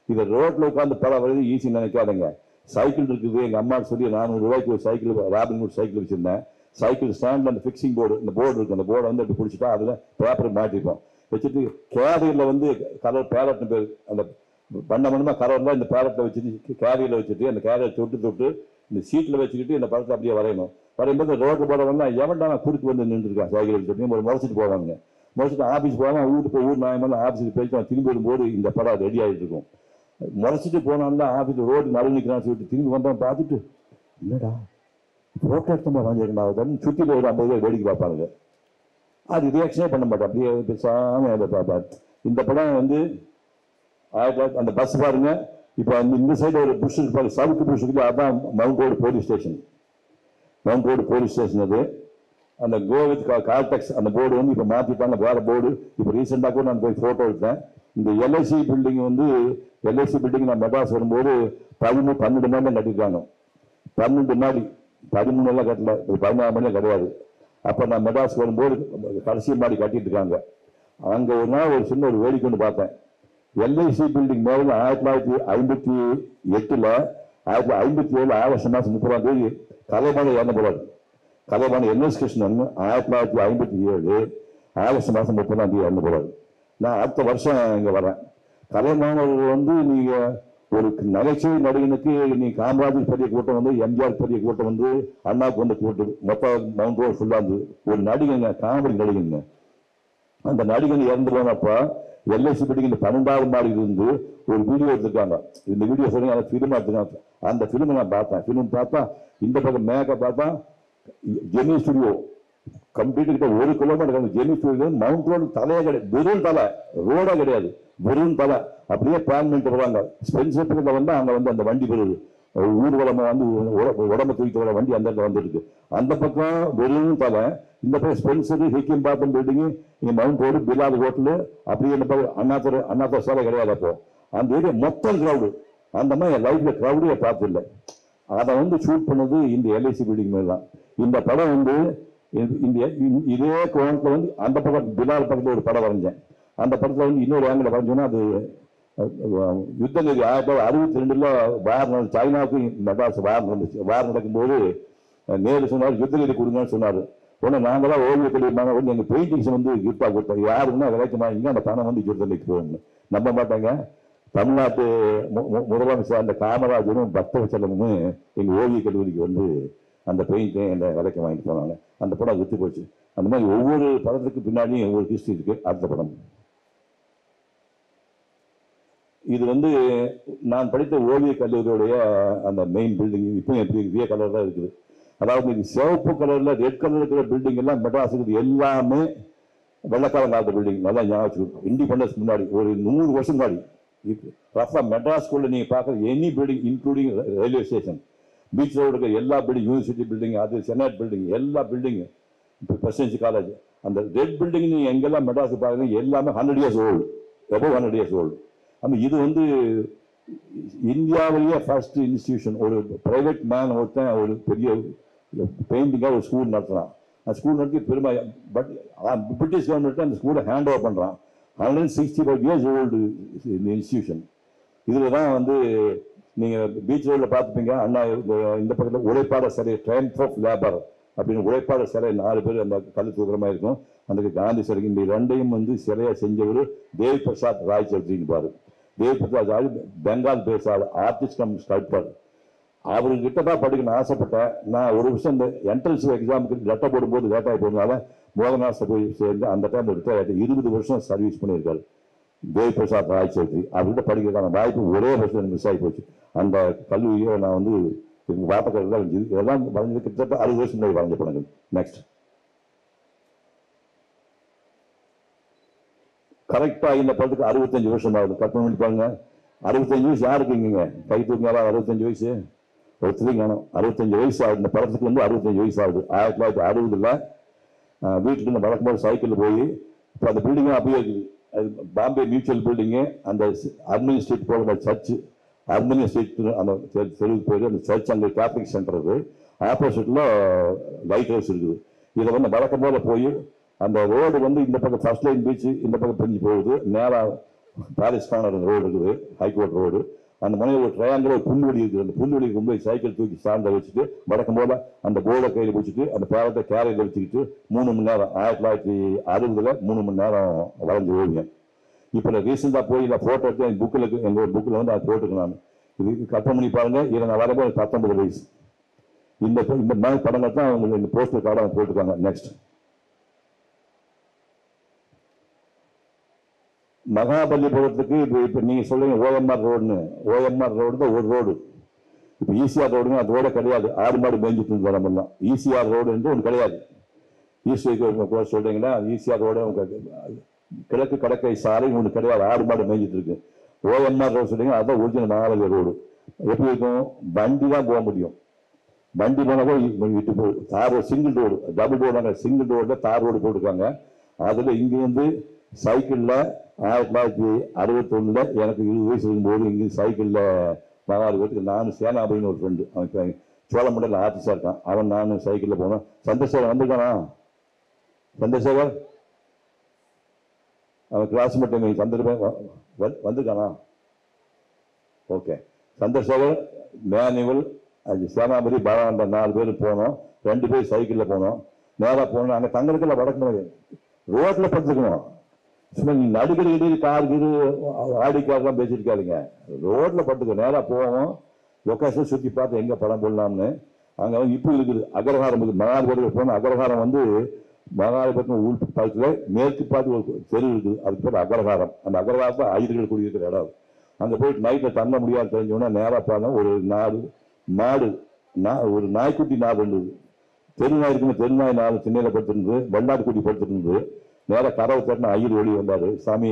இதை ரோட்டில் உட்காந்து படம் வரைது ஈஸி நினைக்காதுங்க. சைக்கிள் இருக்குது. எங்கள் அம்மா சொல்லி 400 ரூபாய்க்கு ஒரு சைக்கிள் ராபின்ஹுட் சைக்கிள் வச்சுருந்தேன். சைக்கிள் ஸ்டாண்டில் அந்த ஃபிக்ஸிங் போர்டு இந்த போர்டு இருக்குது. அந்த போர்டை வந்து அப்படி பிடிச்சிட்டா அதில் பேப்பர் மாட்டிப்போம். வச்சுட்டு கேரியரில் வந்து கலர் பேரட்னு பேர் அந்த பண்ணமாக கலர்லாம் இந்த பேரட்டில் வச்சுட்டு கேரியரில் வச்சுட்டு அந்த கேரியரை தொட்டு இந்த சீட்டில் வச்சுக்கிட்டு இந்த படத்தை அப்படியே வரையணும். வரையும்போது ரோட்டு போகிறவங்க எவன்டா நான் குறுக்கு வந்து நின்றுருக்கான் சைக்கிள் சொல்லி ஒரு முறைச்சிட்டு போவாங்க. முறைச்சிட்டு ஆஃபீஸ் போவாங்க. ஊர் நியாயமாக ஆஃபீஸுக்கு போயிட்டு அவன் திரும்பி வரும்போது இந்த படம் ரெடி ஆகிட்டு இருக்கும். முறைச்சிட்டு போனான்னா ஆஃபீஸ் ரோடு நடுவு நிற்கிறான்னு சொல்லிட்டு திரும்பி வந்தவன் பார்த்துட்டு என்னடா ஃபோட்டோ எடுத்தோமா வாங்கியிருக்கா சுற்றியில் ஒரு 50 பேர் வேடிக்கை பார்ப்பாங்க. அது ரியாக்ஷனே பண்ண மாட்டேன், அப்படியே பேசாமல் பார்ப்பார். இந்த படம் வந்து அந்த பஸ் பாருங்க, இப்போ இந்த சைடு ஒரு புஷ் இருப்பாங்க, சவுக்கு புஷ்க்கு, அதான் mount road police station. Mount road police station அது. அந்த கோவித் கால்டெக்ஸ் அந்த போர்டு வந்து இப்போ மாற்றிட்டாங்க, வேற போர்டு. இப்போ ரீசெண்டாக கூட நான் போய் ஃபோட்டோ எடுத்தேன். இந்த எல்ஐசி பில்டிங் வந்து எல்ஐசி பில்டிங் நான் மெட்ராஸ் வரும்போது 12 மாடி கட்டியிருக்காங்க. 12 மாடி, 13 எல்லாம் கட்டல, 14 மாடியும் கிடையாது. அப்போ நான் மெட்ராஸ் வரும்போது கடைசி மாடி கட்டிட்டு இருக்காங்க. அங்கே ஒரு நாள் ஒரு சின்ன ஒரு வேடிக்கை ஒன்று பார்த்தேன். எல்ஐசி பில்டிங் மேலே 1958 1957 ஆகஸ்ட் மாதம் 30ஆம் தேதி கலைவாணி இறந்து போறாரு. கலைவாணி என்எஸ் கிருஷ்ணன் 1957 ஆகஸ்ட் மாதம் 30ஆம் தேதி இறந்து போறாரு. நான் அடுத்த வருஷம் இங்கே வரேன். கலைவாணர்கள் வந்து நீங்க ஒரு நகைச்சுவை நடிகனுக்கு நீ காமராஜர் பெரிய கூட்டம் வந்து, எம்ஜிஆர் பெரிய கூட்டம் வந்து, அண்ணாவுக்கு வந்து கூட்டம் மொத்தம் மவுண்ட் ரோடு ஃபுல்லாக இருந்து ஒரு நடிகங்க, காமெடி நடிகங்க. அந்த நடிகன் இறந்து போனப்ப எல்ஐசி பில்டிங் 12வது மாடியில் இருந்து ஒரு வீடியோ எடுத்துருக்காங்க. இந்த வீடியோ சொல்லுங்க, அந்த ஃபிலிம் எடுத்துக்காங்க. அந்த ஃபிலிம் நான் பார்த்தேன். ஃபிலிம் பார்த்தா இந்த பக்கம் மேக்க பார்த்தா ஜெனி ஸ்டுடியோ கம்ப்ளீட் கிட்ட 1 kilometre. Jenny studio mount road தலையே கிடையாது, வெறும் தலை, ரோடா கிடையாது, வெறும் தலை. அப்படியே பிளான் பண்ணிட்டு வருவாங்க. ஸ்பென்சர் வந்து அங்கே வந்து அந்த வண்டி வருது, ஊர்வலமா வந்து உடம்பு தூக்கிட்டு வர வண்டி அந்த இடத்துல வந்துருக்கு. அந்த பக்கம் வெறும் தலை, இந்த பக்கம் ஸ்பென்சர், ஹிக்கிம் பாட்டம் பில்டிங்கு, இங்கே மவுண்ட் ரோடு, பிலால் ஹோட்டலு, அப்படியே இந்த பக்கம் அண்ணாத்தர் சாலை கிடையாது. அப்போ அந்த ஏரியா மொத்தம் கிரௌடு. அந்த மாதிரி என் லைஃப்ல கிரௌடே பார்த்தில்லை. அதை வந்து ஷூட் பண்ணது இந்த எல்ஐசி பில்டிங் மேல தான். இந்த படம் வந்து இதே கோணத்தில் வந்து அந்த பக்கம் பிலால் பக்கத்தில் ஒரு படம் வரைஞ்சேன். அந்த படத்தில் வந்து இன்னொரு ஆங்கில வரைஞ்சோன்னா அது யுத்த நிதி 1962 வார் நடந்து, சைனாவுக்கு மெட்ராஸ் வார் நடந்துச்சு. வார் நடக்கும்போது நேரு சொன்னார் யுத்த நிதி கொடுங்கன்னு சொன்னார். உடனே நாங்கள் தான் ஓவிய கல்விமாங்க வந்து எங்கள் பெயிண்டிங்ஸ் வந்து கிஃப்டாக கொடுத்தோம். யாருன்னா விளைச்சமாங்க அந்த பணம் வந்து யுத்த நிதிக்கு போகணும். நம்ப மாட்டாங்க. தமிழ்நாட்டு முதலமைச்சர் அந்த காமராஜரும் பக்தவச்சலமும் எங்கள் ஓவிய கல்லூரிக்கு வந்து அந்த பெயிண்டையும் என்னை விலைக்கு வாங்கிட்டு போனாங்க. அந்த படம் விற்று போச்சு. அந்த மாதிரி ஒவ்வொரு படத்துக்கு பின்னாடியும் ஒவ்வொரு ஹிஸ்ட்ரி இருக்கு. அடுத்த படம் இது வந்து நான் படித்த ஓவிய கல்லூரியுடைய அந்த மெயின் பில்டிங் இப்பவும் எப்படி இதே கலர் தான் இருக்குது. அதாவது சிவப்பு கலர்ல ரெட் கலர் இருக்கிற பில்டிங் எல்லாம் மெட்ராஸுக்கு எல்லாமே வெள்ளக்காலம் காலத்து பில்டிங். நல்லா ஞாபகம், இண்டிபெண்டன்ஸ் முன்னாடி ஒரு 100 வருஷம் முன்னாடி. ரஃபா மெட்ராஸ்குள்ள நீங்க பார்க்குற any building including railway station, beach road இருக்க எல்லா பில்டிங், யூனிவர்சிட்டி பில்டிங், அது செனட் பில்டிங், எல்லா பில்டிங், பிரசிடென்சி காலேஜ், அந்த ரெட் பில்டிங் நீங்க எங்கெல்லாம் மெட்ராஸ் பார்க்குறீங்க எல்லாமே 100 years old, above 100 years old. அந்த இது வந்து இந்தியாவிலேயே ஃபர்ஸ்ட் இன்ஸ்டிடியூஷன். ஒரு பிரைவேட் மேன் ஒருத்தன் ஒரு பெரிய பெயிண்டிங்காக ஒரு ஸ்கூல் நடத்துகிறான். அந்த ஸ்கூல் நடத்தி பெருமை, பட் பிரிட்டிஷ் கவர்மெண்ட் அந்த ஸ்கூலை ஹேண்ட் ஓவர் பண்ணுறான். 165 இயர்ஸ் ஓல்டு இந்த இன்ஸ்டிடியூஷன். இதில் தான் வந்து நீங்கள் பீச் ரோடில் பார்த்துப்பீங்க. அண்ணா இந்த பக்கத்தில் உழைப்பாளர் சிலை, ட்ரையம்ஃப் ஆஃப் லேபர் அப்படின்னு உழைப்பாளர் சிலை 4 பேர் அந்த கல் தூக்கிறமாக இருக்கும். அந்த காந்தி சிலை. இந்த ரெண்டையும் வந்து சிலையாக செஞ்சவர் தேவி பிரசாத் ராய் சௌத்ரின்னு பாரு. தேவி பிரசாத் ராய் பெங்கால் பேசாத ஆர்டிஸ்ட் கம் ஸ்கல்ப்டர். அவர்கிட்ட தான் படிக்கணும்னு ஆசைப்பட்டேன். நான் ஒரு வருஷம் இந்த என்ட்ரன்ஸ் எக்ஸாமுக்கு லெட்டர் போடும்போது லேட்டாகி போகிறதுனால மோகனாசை போய் சேர்ந்து அந்த டைம் ரிட்டையர் ஆகிட்டு 20 வருஷம் சர்வீஸ் பண்ணியிருக்காரு தேவி பிரசாத் ராய் சௌத்ரி. அவர்கிட்ட படிக்கிறதுக்கான வாய்ப்பு ஒரே வருஷம் மிஸ் ஆகி போச்சு. அந்த கல்வியை நான் வந்து வாப்பக்கல் தான் இதெல்லாம் வரைஞ்சது கிட்டத்தட்ட 60 வருஷம் முன்னாடி வரைஞ்ச படங்கள். நெக்ஸ்ட் கரெக்டாக இந்த படத்துக்கு 65 வருஷம் ஆகுது. கற்பனை பண்ணி பாருங்க. 65 வயசு யாருக்கு இங்க கை தூக்கினாலும் 65 வயசு ஒருத்தரையும் காணும். 65 வயசு ஆகுது. இந்த படத்துக்கு வந்து 65 வயசு ஆகுது. 1960 வீட்டுல இருந்து வழக்கம்போது சைக்கிள் போய் இப்போ அந்த பில்டிங்கும் அப்படியே இருக்குது. அது பாம்பே மியூச்சுவல் பில்டிங்கு, அந்த அர்மனி ஸ்ட்ரீட் போகிற சர்ச்சு, அர்மனி ஸ்ட்ரீட் அந்த தெருவுக்கு போயிட்டு அந்த சர்ச் அங்கே கேத்தலிக் சென்டர் இருக்குது. ஆப்போசிட்டில் லைட் ஹவுஸ் இருக்குது. இதை வந்து வழக்கம் போல போய் அந்த ரோடு வந்து இந்த பக்கம் ஃபர்ஸ்ட் லைன் பீச்சு, இந்த பக்கம் பிரிஞ்சு போகுது. நேராக பாரிஸ் கார்னர் ரோடு இருக்குது, ஹைகோர்ட் ரோடு. அந்த முனையில் ஒரு ட்ரையாங்கில் ஒரு புல்வெளி இருக்குது. அந்த புல்வெளிக்கு கொண்டு போய் சைக்கிள் தூக்கி சார்ந்த வச்சுட்டு வழக்கம் போல அந்த போர்டை கையில் வச்சுட்டு அந்த பேரத்தை கேரையில் வச்சுக்கிட்டு 3 மணி நேரம் 1960 3 மணி நேரம் வளைஞ்சு ஓவியம். இப்போ நான் ரீசெண்டாக போய் நான் ஃபோட்டோ எடுத்து என் புக்கில் எங்கள் புக்கில் வந்து அதை போட்டுருக்கேன். நான் இது கற்பனை பண்ணி பாருங்க. இதை நான் வரப்போ 19 வயசு. இந்த மாதிரி படங்கள் தான் அவங்க இந்த போஸ்டர் கார்டை போட்டுருக்காங்க. நெக்ஸ்ட் மகாபலிபுரத்துக்கு இப்போ நீங்கள் சொல்லுங்க ஓஎம்ஆர் ரோடுன்னு. ஓஎம்ஆர் ரோடு தான் ஒரு ரோடு. இப்போ ஈசிஆர் ரோடுங்க அது ரோட கிடையாது. 6 மாடு மேய்ஞ்சிட்டு வரமெல்லாம் ஈசிஆர் ரோடு என்று ஒன்று கிடையாது. ஈஸ்வரி சொல்றீங்கன்னா ஈஸியாக ரோடு கிழக்கு கடற்கரை சாலை ஒன்று கிடையாது, ஆடு மாடு மேய்ஞ்சிட்டு இருக்கு. ஓஎம்ஆர் ரோடு சொல்றீங்கன்னா அதான் ஒரிஜினல் மகாநகர் ரோடு. எப்படி இருக்கும்? வண்டி தான் போக முடியும். வண்டி போனப்போ விட்டு போ tar single road, double road, single ரோடுல தார் ரோடு போட்டிருக்காங்க. அதுல இங்கிருந்து சைக்கிள்ல 1961 எனக்கு 20 வயசு இருக்கும்போது இங்கே சைக்கிள்ல மகாநகருக்கு நானும் சேனாபதினு ஒரு ஃப்ரெண்டு, அவன் சோழமண்டல ஆர்டிஸ்டா இருக்கான், அவன் நானும் சைக்கிள்ல போனோம். சந்திரசேகர் வந்திருக்கானா? சந்திரசேகர் அவன் கிளாஸ்மேட் வந்திருக்கானா? ஓகே. சந்திரசேகர், மேனுவல், அது சேனாபதி, பாலாண்ட 4 பேர் போனோம். 2 பேர் சைக்கிளில் போனோம். நேராக போனோம். அங்கே தங்கறதுல வடக்கு ரோட்டில் படுத்துக்கணும். சும்மா நீ நடுக்கடி கார் கீது ஆடிக்காரெலாம் பேசியிருக்காதுங்க. ரோட்டில் படுத்துக்கணும். நேராக போவோம். லொக்கேஷன் சுற்றி பார்த்து எங்கே படம் போடலாம்னு. அங்கே வந்து இப்போ இருக்குது அக்ரஹாரம் இருக்குது. மகாபலிபுரத்துக்கு போனோம். அக்ரஹாரம் வந்து மகாபலிபுரம் உள் பக்கத்தில் மேற்கு பார்த்து ஒரு தெரு இருக்குது, அதுக்கு பேர் அக்ரஹாரம். அந்த அக்ரஹாரத்தை ஐயர்கள் குடியிருக்கிற இடம். அங்கே போயிட்டு நைட்டில் தங்க முடியாது தெரிஞ்சோன்னா நேராக போனோம். ஒரு மாடு ஒரு நாய்க்குட்டி நாடு இருந்தது. தெருநாய் இருக்குன்னு தெருநாய் 4 திண்ணையில் படுத்துருந்து, வெள்ளாட்டுக்குட்டி படுத்துருந்து. நேராக கதவை தட்டின ஐயர் வெளியே வந்தார். சாமி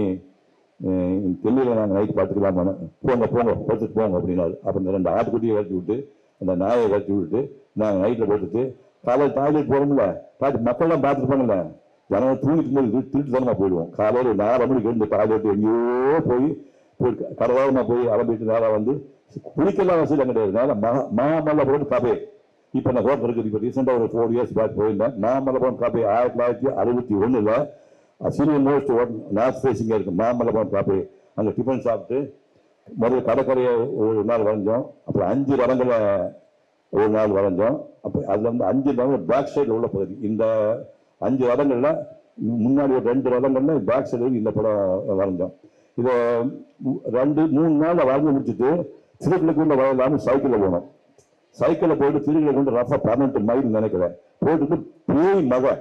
தெல்லியில் நாங்கள் நைட் பார்த்துக்கலாமான்னு. போங்க படுத்துட்டு போங்க அப்படின்னாரு. அப்போ இந்த 2 ஆட்டுக்குட்டியை கட்டி விட்டு அந்த நாயை கட்டி விட்டு நாங்கள் நைட்டில் படுத்துட்டு காலையில் டாய்லெட் போகிறோம்ல, மக்கள்லாம் பார்த்துருப்பாங்கல்ல, ஜனங்க தூங்கிட்டு போது திருட்டு தனமாக போயிடுவோம். காலையில் 4 மணிக்கு எழுந்து டாய்லெட் எங்கேயோ போய் கடவாரமாக போய் அலம்பிட்டு நேராக வந்து குளிக்கலாம் வசதியில் கிடையாது. நேரம் மாமல்லபுரம் கபே. இப்போ நான் ஹோட்டல் இருக்குது. இப்போ ரீசெண்டாக ஒரு 4 இயர்ஸ் பேக் போயிருந்தேன். Mamallapuram cafe 1961 senior most north ஃபேஸிங்காக இருக்குது மாமல்லபுரம் கபே. அங்கே டிஃபன் சாப்பிட்டு முதல்ல கடற்கரையை ஒரு நாள் வரைஞ்சோம். அப்புறம் 5 வரங்களை ஒரு நாள் வரைஞ்சோம். அப்போ அதில் வந்து 5 வரங்கள் பேக் சைடில் உள்ள பகுதி. இந்த 5 வரங்கள்ல முன்னாடி ஒரு 2 வரங்கள்ல பேக் சைடு இந்த படம் வரைஞ்சோம். இதை 2-3 நாளில் வரைஞ்சி முடிச்சுட்டு திருக்குள்ள வரலாம்னு சைக்கிளில் போனோம். சைக்கிளில் போயிட்டு திருக்குள்ள கொண்டு ரஃபா 18 மைல் நினைக்கிறேன் போயிட்டு பேய் மழை.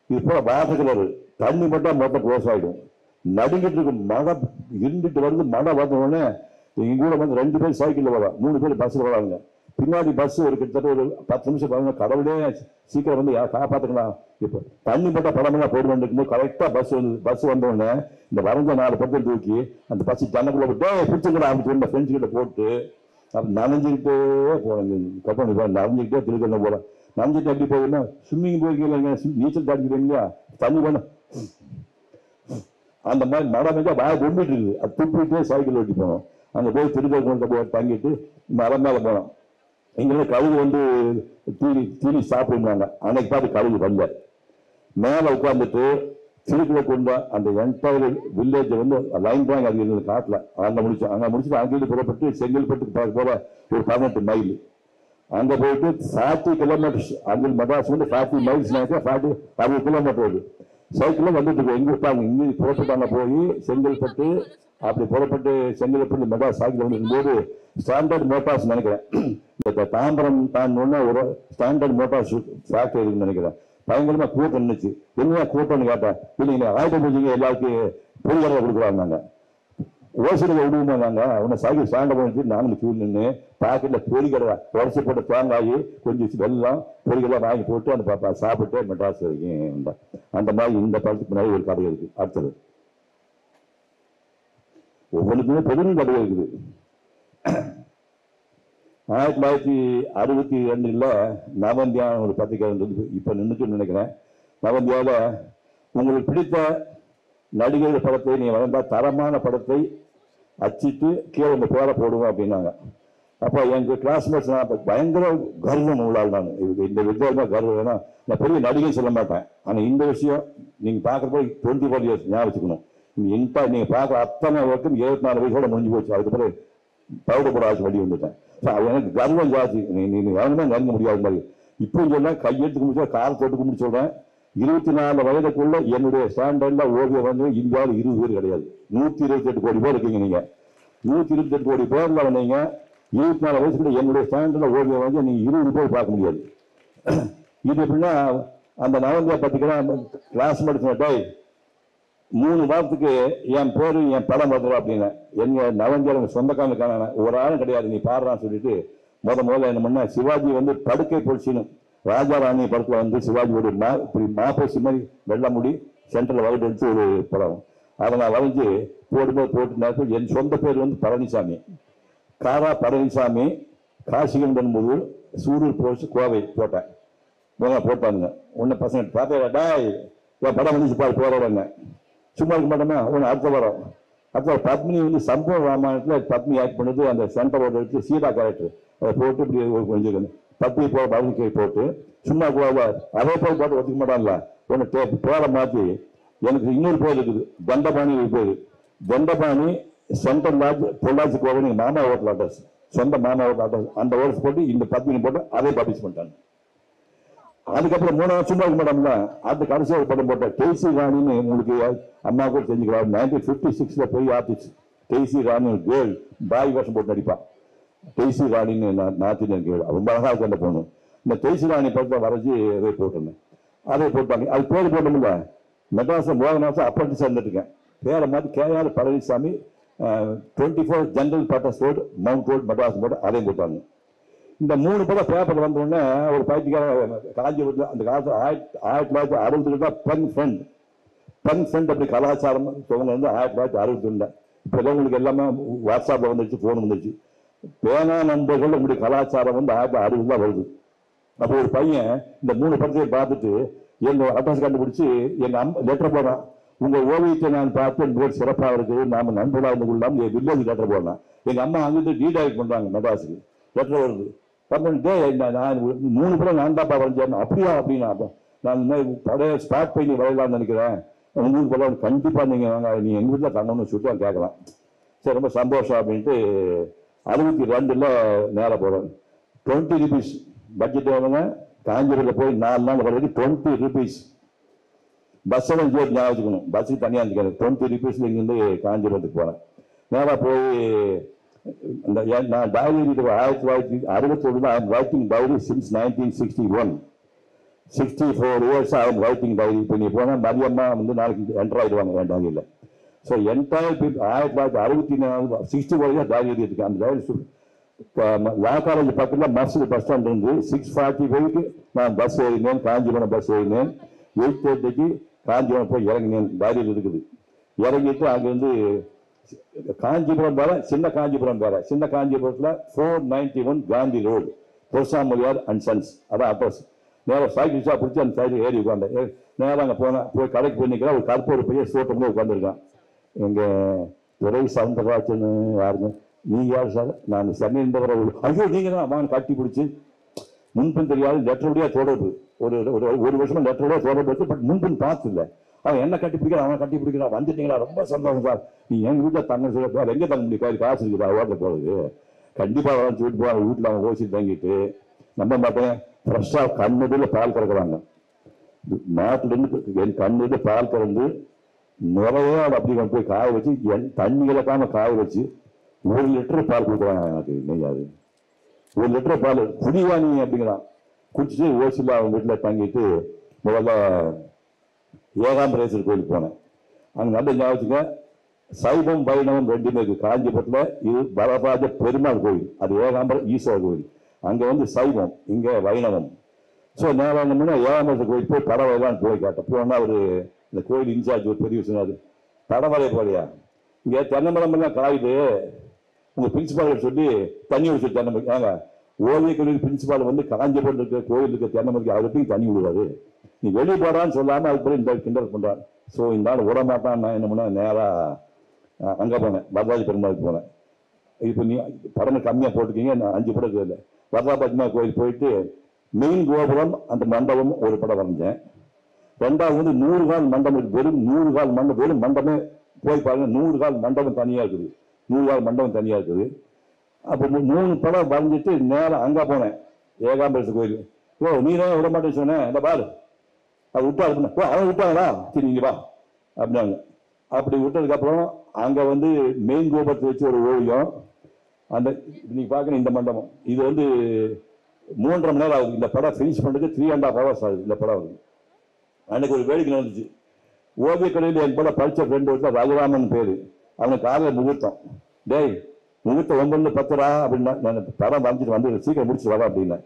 இது போல வாட்டர் கலரு தண்ணி மட்டும் மொத்தம் க்ளோஸ் ஆகிடும். நடுங்கிட்டு இருக்கும். மழை இருந்துட்டு வருது. மழை வந்தோடனே எங்க கூட வந்து 2 பேர் சைக்கிளில் வரலாம், 3 பேர் பஸ்ஸில் வராங்க. பின்னாடி பஸ் ஒரு கிட்டத்தட்ட ஒரு 10 நிமிஷம் பாருங்க. கடவுளே சீக்கிரம் வந்து காப்பாற்றுக்கலாம். இப்போ தண்ணி மட்டும் படமெல்லாம் போடுவேன் இருக்கும்போது கரெக்டாக பஸ் வந்தோடனே இந்த வரைஞ்ச 4 படத்தை தூக்கி அந்த பஸ் ஜன்னக்குள்ள போட்டு பிடிச்சிக்கிற ஆரம்பிச்சு ஃப்ரெண்ட்ஸ் கிட்ட போட்டு அப்படி நனைஞ்சிக்கிட்டே போனேன். கப்பல் நனைஞ்சிக்கிட்டே திருக்கண்ண போகிறேன். நனைஞ்சிட்டு எப்படி போகுதுன்னா ஸ்விம்மிங் போய்க்கல நீச்சல் தாடிக்கிறீங்களா தண்ணி பண்ண அந்த மாதிரி மழை பெஞ்சா வாய கொண்டுட்டு இருக்குது. அது துப்பிட்டே சைக்கிள் ஓட்டி போனோம். அங்கே போய் திருக்கண்ண போய் தங்கிட்டு மலை மேலே போனோம். எங்களை கழுகு வந்து தீனி சாப்பிடுவாங்க. அன்னைக்கு பார்த்து கழுகு வரல. மேலே உட்காந்துட்டு திருக்குள்ள கொண்ட அந்த என்டையர் வில்லேஜை வந்து லைன் ட்ராயிங் அது எங்களுக்கு காட்டல. அங்கே முடிச்சுட்டு அங்கேயிருந்து புறப்பட்டு செங்கல்பட்டுக்கு பார்க்க போல ஒரு 18 மைல். அங்கே போயிட்டு 40 கிலோமீட்டர்ஸ். அங்கே மெட்ராஸ் வந்து 40 மைல்ஸ் 40 கிலோமீட்டர் வருது. சைக்கிளில் வந்துட்டு இருக்கோம். எங்கே இருப்பாங்க இங்கே புறப்பட்டாங்க போய் செங்கல்பட்டு அப்படி புறப்பட்டு செங்கல்பட்டு மெட்ராஸ் சைக்கிள் வந்து இருக்கும்போது ஸ்டாண்டர்ட் மோட்டார்ஸ் நினைக்கிறேன். இந்த தாம்பரம் தாண்டோன்னு ஒரு ஸ்டாண்டர்ட் மோட்டார்ஸ் ஃபேக்டரி இருக்குன்னு நினைக்கிறேன். பயங்கரமா கூட்டம் நின்றுச்சு. என்ன கூட்டம்னு கேட்டேன். இல்லைங்க ஆயுத பூஜைங்க எல்லாருக்கும் பொறிகடலை கொடுக்குறாங்க. ஓசில விடுவோமா நாங்கள் உன்னை சைக்கிள் ஸ்டாண்டை போயிட்டு நானும் கியூ நின்று பாக்கெட்டில் பொறிகடலை உடச்சி போட்டு தேங்காய் கொஞ்சம் வெல்லம் பொறிகடலை வாங்கி போட்டு அந்த பாப்பா சாப்பிட்டு மெட்ராஸ் வரைக்கும். அந்த மாதிரி இந்த படத்துக்கு முன்னாடி ஒரு கதை இருக்கு. அடுத்தது ஒவ்வொன்றுக்குமே பெரும் கதை இருக்குது. 1962 நவந்தியான் ஒரு பத்திரிகை இருந்தது. இப்போ நின்றுட்டு நினைக்கிறேன். நவந்தியாவில் உங்களுக்கு பிடித்த நடிகர் படத்தை நீ வளர்ந்தா தரமான படத்தை அச்சிட்டு கீழே உங்க பேரை போடுவோம் அப்படின்னாங்க. அப்போ எங்கள் கிளாஸ்மேட்ஸ் நான் பயங்கர கர்வம் உள்ளாள். நான் இந்த வித்தியாசமாக கர்வம். ஏன்னா நான் பெரிய நடிகை சொல்ல மாட்டேன். ஆனால் இந்த விஷயம் நீங்கள் பார்க்குறப்போ 24 இயர்ஸ் ஞாபகம் வச்சுக்கணும். நீங்கள் பார்க்குற அத்தனை வரைக்கும் 24 வயசோட முடிஞ்சு போச்சு. அதுக்கப்புறம் பவுடர் போட ஆச்சு வண்டி வந்துட்டேன். எனக்கு கர்வம் ஜாஸ்தி. நீ யாருமே நெருங்க முடியாத மாதிரி. இப்போ சொன்னா கையெழுத்துக்கு முடிச்சா கார் தொட்டுக்கு முடிச்சு சொல்றேன். 24 வயதுக்குள்ள என்னுடைய ஸ்டாண்டர்ட்ல ஓவியம் வந்து இந்தியாவில் 20 பேர் கிடையாது. 128 கோடி பேர் இருக்கீங்க. நீங்க 128 கோடி பேர்ல வந்தீங்க. 24 வயசுக்குள்ள என்னுடைய ஸ்டாண்டர்ட்ல ஓவியம் வந்து நீங்க 20 பேர் பார்க்க முடியாது. இது எப்படின்னா அந்த நவந்தியா பத்திரிக்கை கிளாஸ் படிச்சுட்டே 3 வாரத்துக்கு என் பேரு என் படம் வந்துடும் அப்படின்னு. எங்க நவந்தியா சொந்தக்காரனுக்கான ஒரு ஆளும் கிடையாது. நீ பாடுறான்னு சொல்லிட்டு முதல்ல என்ன பண்ண சிவாஜி வந்து படுக்கை பொழிச்சின்னு ராஜா ராணி படத்தில் வந்து சிவாஜி ஒரு இப்படி மாப்போசி மாதிரி வெள்ளை முடி சென்டரில் வளர்ந்து எடுத்து ஒரு படம். அதை நான் வரைஞ்சி போடும்போது போட்டு என் சொந்த பேர் வந்து பழனிசாமி, காரா பழனிசாமி, காசிகண்டன் போது சூரூர் போஸ்ட் கோவை போட்டேன். போட்டானுங்க. ஒன்று பசங்க பார்த்தா என் படம் வந்துச்சு பாரு போகிறவங்க சும்மா இருக்க மாட்டோமா. ஒன்று அடுத்த பத்மினி வந்து சம்பவ ராமாயணத்தில் பத்மி ஆக்ட் பண்ணது அந்த சென்டரோட எடுத்து சீதா கேரக்டர் அதை போட்டு இப்படி கொஞ்சம் பத்மி போட பவுனிக்கை போட்டு சும்மா அதே போல் போட்டு ஒத்துக்க மாட்டான்ல. ஒன்று பேரை மாற்றி எனக்கு இன்னொரு பேர் இருக்குது, தண்டபாணி ஒரு பேர். தண்டபாணி சென்ட்ரல் லாட்ஜ் பொள்ளாச்சி கோவில் எங்கள் மாமா ஹோட்டல் அட்ரஸ், சொந்த மாமா ஹோட்டல் அட்ரஸ். அந்த ஓட்ஸ் போட்டு இந்த பத்மினி போட்டு அதே பப்ளிஷ் பண்ணிட்டாங்க. அதுக்கப்புறம் 3 வருஷம் சும்மா இருக்க மாட்டோம்ல. அடுத்த கடைசி ஒரு படம் போட்டேன், கேசி ராணின்னு. உங்களுக்கு அம்மா கூட தெரிஞ்சுக்கிறாரு. 1956 போய் ஆர்டிஸ்ட் கேசி ராணி கேர்ள் பாய் வேஷம் போட்டு நடிப்பான். கேசி ராணின்னு நார்த் இந்தியன் கேர்ள், ரொம்ப அழகாக இருக்க அந்த பொண்ணு. இந்த கேசி ராணி படத்தை வரைஞ்சி அதை போட்டிருந்தேன். அதை போட்டாங்க. அது பேர் போட்டோம்ல, மெட்ராஸில் மோகனாசம் அப்ரண்டிஸ் இருந்துட்டுருக்கேன். பேரை மாதிரி KR Palaniswami, 24 general quarters road, mount road, Madras போட்டு அதையும் போட்டாங்க. இந்த 3 படம் பேப்பர் வந்தோடனே ஒரு பைத்தியக்கார காஞ்சிபுரத்தில் அந்த காலத்தில் 1962 பென் ஃப்ரெண்ட் அப்படி கலாச்சாரம் துவங்க வந்து 1962. இப்போ உங்களுக்கு எல்லாமே வாட்ஸ்அப்பில் வந்துருச்சு, ஃபோன் வந்துருச்சு. பேனா நண்பர்கள் உங்களுடைய கலாச்சாரம் வந்து 1960 தான் வருது. அப்போ ஒரு பையன் இந்த 3 படத்தையும் பார்த்துட்டு எங்கள் அட்ரஸ் கண்டுபிடிச்சி எங்கள் அம்மா லெட்டர் போடுறான். உங்கள் ஓவியத்தை நான் பார்த்து உங்களுக்கு சிறப்பாக இருக்குது, நாம் நண்பர்களாக இருந்து கொள்ளாமல் என் வில்லேஜ் லெட்டர் போடுறேன். எங்கள் அம்மா அங்கிருந்து ரீடைரக்ட் பண்ணுறாங்க மெட்ராஸுக்கு. லெட்டர் வருது. டே நான் 3 படம் நான் தான்ப்பா வரைஞ்சேன். அப்படியா அப்படின்னா நான் இந்த மாதிரி படைய ஸ்டார்ட் பண்ணி வரையலாம்னு நினைக்கிறேன். உங்களுக்கு படம் கண்டிப்பாக நீங்கள் வாங்க, நீங்கள் எங்கள் வீட்டில் தங்கணும்னு சொல்லிட்டு கேட்கலாம். சரி ரொம்ப சந்தோஷம் அப்படின்ட்டு 62 நேராக போகிறேன். 20 ரூபீஸ் பட்ஜெட் வேணுங்க. காஞ்சிபுரத்தில் போய் 4 நாள் வரைக்கும் 20 ரூபீஸ். பஸ்ஸெல்லாம் சேர்த்து ஞாபகம் வச்சுக்கணும், பஸ்ஸுக்கு தனியாக இருந்துக்காது. 20 ரூபீஸில் இங்கேருந்து காஞ்சிபுரத்துக்கு போகிறேன். நேராக போய் இந்த நான் diary 1961 I am writing diary since 1961. 64 years I am writing diary. இப்போ நீ போனால் மரியம்மா வந்து நாளைக்கு என்டர் ஆகிடுவாங்க என் டைரியில். ஸோ என்டையர் 1964 64 டைரி எழுதியிருக்கு. அந்த டைரி லா காலேஜ் பக்கத்தில் மர்சல் பஸ் ஸ்டாண்ட் இருந்து 6:45 நான் பஸ் ஏறினேன், காஞ்சிபுரம் பஸ் ஏறினேன். 8:30 காஞ்சிபுரம் போய் இறங்கினேன். டைரியில் இருக்குது. இறங்கிட்டு அங்கேருந்து காஞ்சிபுரம் வேற, சின்ன காஞ்சிபுரம் வேற. சின்ன காஞ்சிபுரத்தில் 491 காந்தி ரோடு, பொருசாமொழியார் அண்ட் சன்ஸ், அதான் அட்ரஸ். நேராக சைக்கிள் ஷாப் பிடிச்சி அந்த சைடில் ஏறி உட்காந்தேன். நேராக அங்கே போனேன். போய் கடைக்கு போய் நிற்கிறேன். ஒரு கருப்பூர் பையன் சோட்டம்னு உட்காந்துருக்கான். எங்கள் துறை சவுந்தரராஜன் யாருங்க, நீங்கள் யார் சார்? நான் சென்னை இருந்தவரை. ஐயோ நீங்கள் தான் அவன் கட்டி பிடிச்சி முன்பின் தெரியாது லெட்டருடைய தொடர்பு. ஒரு வருஷமா லெட்டருடைய தொடர்பு இருக்கு. பட் முன்பின் பார்த்துல அவன் என்ன கட்டி பிடிக்கிறான், அவன் கட்டி பிடிக்கிறான். வந்துட்டீங்களா, ரொம்ப சந்தோஷம் சார். நீ எங்கள் வீட்டில் தங்க சொல்ல எங்கே தங்க முடியும், காசு இருக்குதா ஓட்டில் போகிறது. கண்டிப்பாக அவன் சொல்லிட்டு போவான். வீட்டில் அவன் ஓசிட்டு தங்கிட்டு நம்ப மாட்டேன். ஃப்ரெஷ்ஷாக கண்ணுதில் பால் கறக்குறாங்க. நாட்டிலேருந்து என் கண்ணுல பால் கறந்து நிறைய அப்படி போய் காய வச்சு தண்ணி இழக்காம காய வச்சு 1 லிட்டர் பால் கொடுக்குறாங்க எனக்கு. நெய்யாது 1 லிட்டர் பால் புதிவானி அப்படிங்கிறான். குடிச்சிட்டு ஓசியில் அவங்க வீட்டில் தங்கிட்டு முதல்ல ஏகாம்பரேஸ்வரர் கோயிலுக்கு போனேன். அங்கே நல்ல ஞாபகத்துங்க, சைவம் வைணவம் 2மே இருக்குது. காஞ்சிபுரத்தில் இது வரராஜ பெருமாள் கோயில், அது ஏகாம்பரம் ஈஸ்வரர் கோயில். அங்கே வந்து சைவம், இங்கே வைணவம். ஸோ நேரம் என்னன்னா ஏகாம்பரேஸ்வரர் கோயில் போய் படம் வரையலான்னு போய் கேட்டேன். போனால் அவர் இந்த கோயில் இன்சார்ஜ் ஒரு பெரிய சொன்னார், படம் வரைய போறியா, இங்கே தென்னை மரமெல்லாம் காயுது, உங்கள் பிரின்சிபால் சொல்லி தண்ணி விடுச்சு. தென்னை மரம் ஏங்க ஓவிய கல்லூரி பிரின்சிபால் வந்து காஞ்சிபுரம் இருக்கிற கோயில் இருக்க தென்னை மரத்துக்கு அவர்கிட்டையும் தண்ணி விடுவாரு. நீ வெளியே போடான்னு சொல்லாமல் அதுக்கு பிறகு இந்த கிண்டல் பண்ணுறான். ஸோ இந்த ஆள் விட மாட்டான். நான் என்ன பண்ணேன், நேராக அங்கே போனேன், வரராஜ பெருமாளுக்கு போனேன். இப்போ நீ படம் கம்மியாக போட்டுக்கிங்க, நான் 5 படம் இல்லை. வரராஜ பெருமாள் கோயில் போயிட்டு மெயின் கோபுரம் அந்த மண்டபம் ஒரு படம் வரைஞ்சேன். 2வது வந்து 100 கால் மண்டபம், வெறும் 100 கால் மண்டபம், வெறும் மண்டபமே போய் பாருங்க. 100 கால் மண்டபம் தனியாக இருக்குது, 100 கால் மண்டபம் தனியாக இருக்குது. அப்போ 3 படம் வரைஞ்சிட்டு நேரம் அங்கே போனேன், ஏகாம்பரேஸ்வரர் கோயில். ஓ நீ தான் விட மாட்டேன்னு சொன்னேன், இந்த பாரு அது விட்டாரு. ஓ அவன் விட்டாங்களா, சரி இங்கே வா அப்படின்னாங்க. அப்படி விட்டதுக்கப்புறம் அங்கே வந்து மெயின் கோபுரத்தை வச்சு ஒரு ஓவியம். அந்த இன்னைக்கு பார்க்கணும் இந்த மண்டபம். இது வந்து 3.5 மணி நேரம் ஆகுது. இந்த படம் ஃபினிஷ் பண்ணுறதுக்கு 3.5 hours ஆகுது இந்த படம். அன்னைக்கு ஒரு வேடிக்கை நடந்துச்சு. ஓவிய கலையில் என் கூட படித்த ஃப்ரெண்டு ஒருத்தர் ரகுராமன் பேர். அவனுக்கு காலையில் முகூர்த்தம். டேய் முகூர்த்தம் 9 to 10 அப்படின்னா, நான் படம் வரைஞ்சிட்டு வந்து சீக்கிரம் முடிச்சு வரேன் அப்படின்னேன்.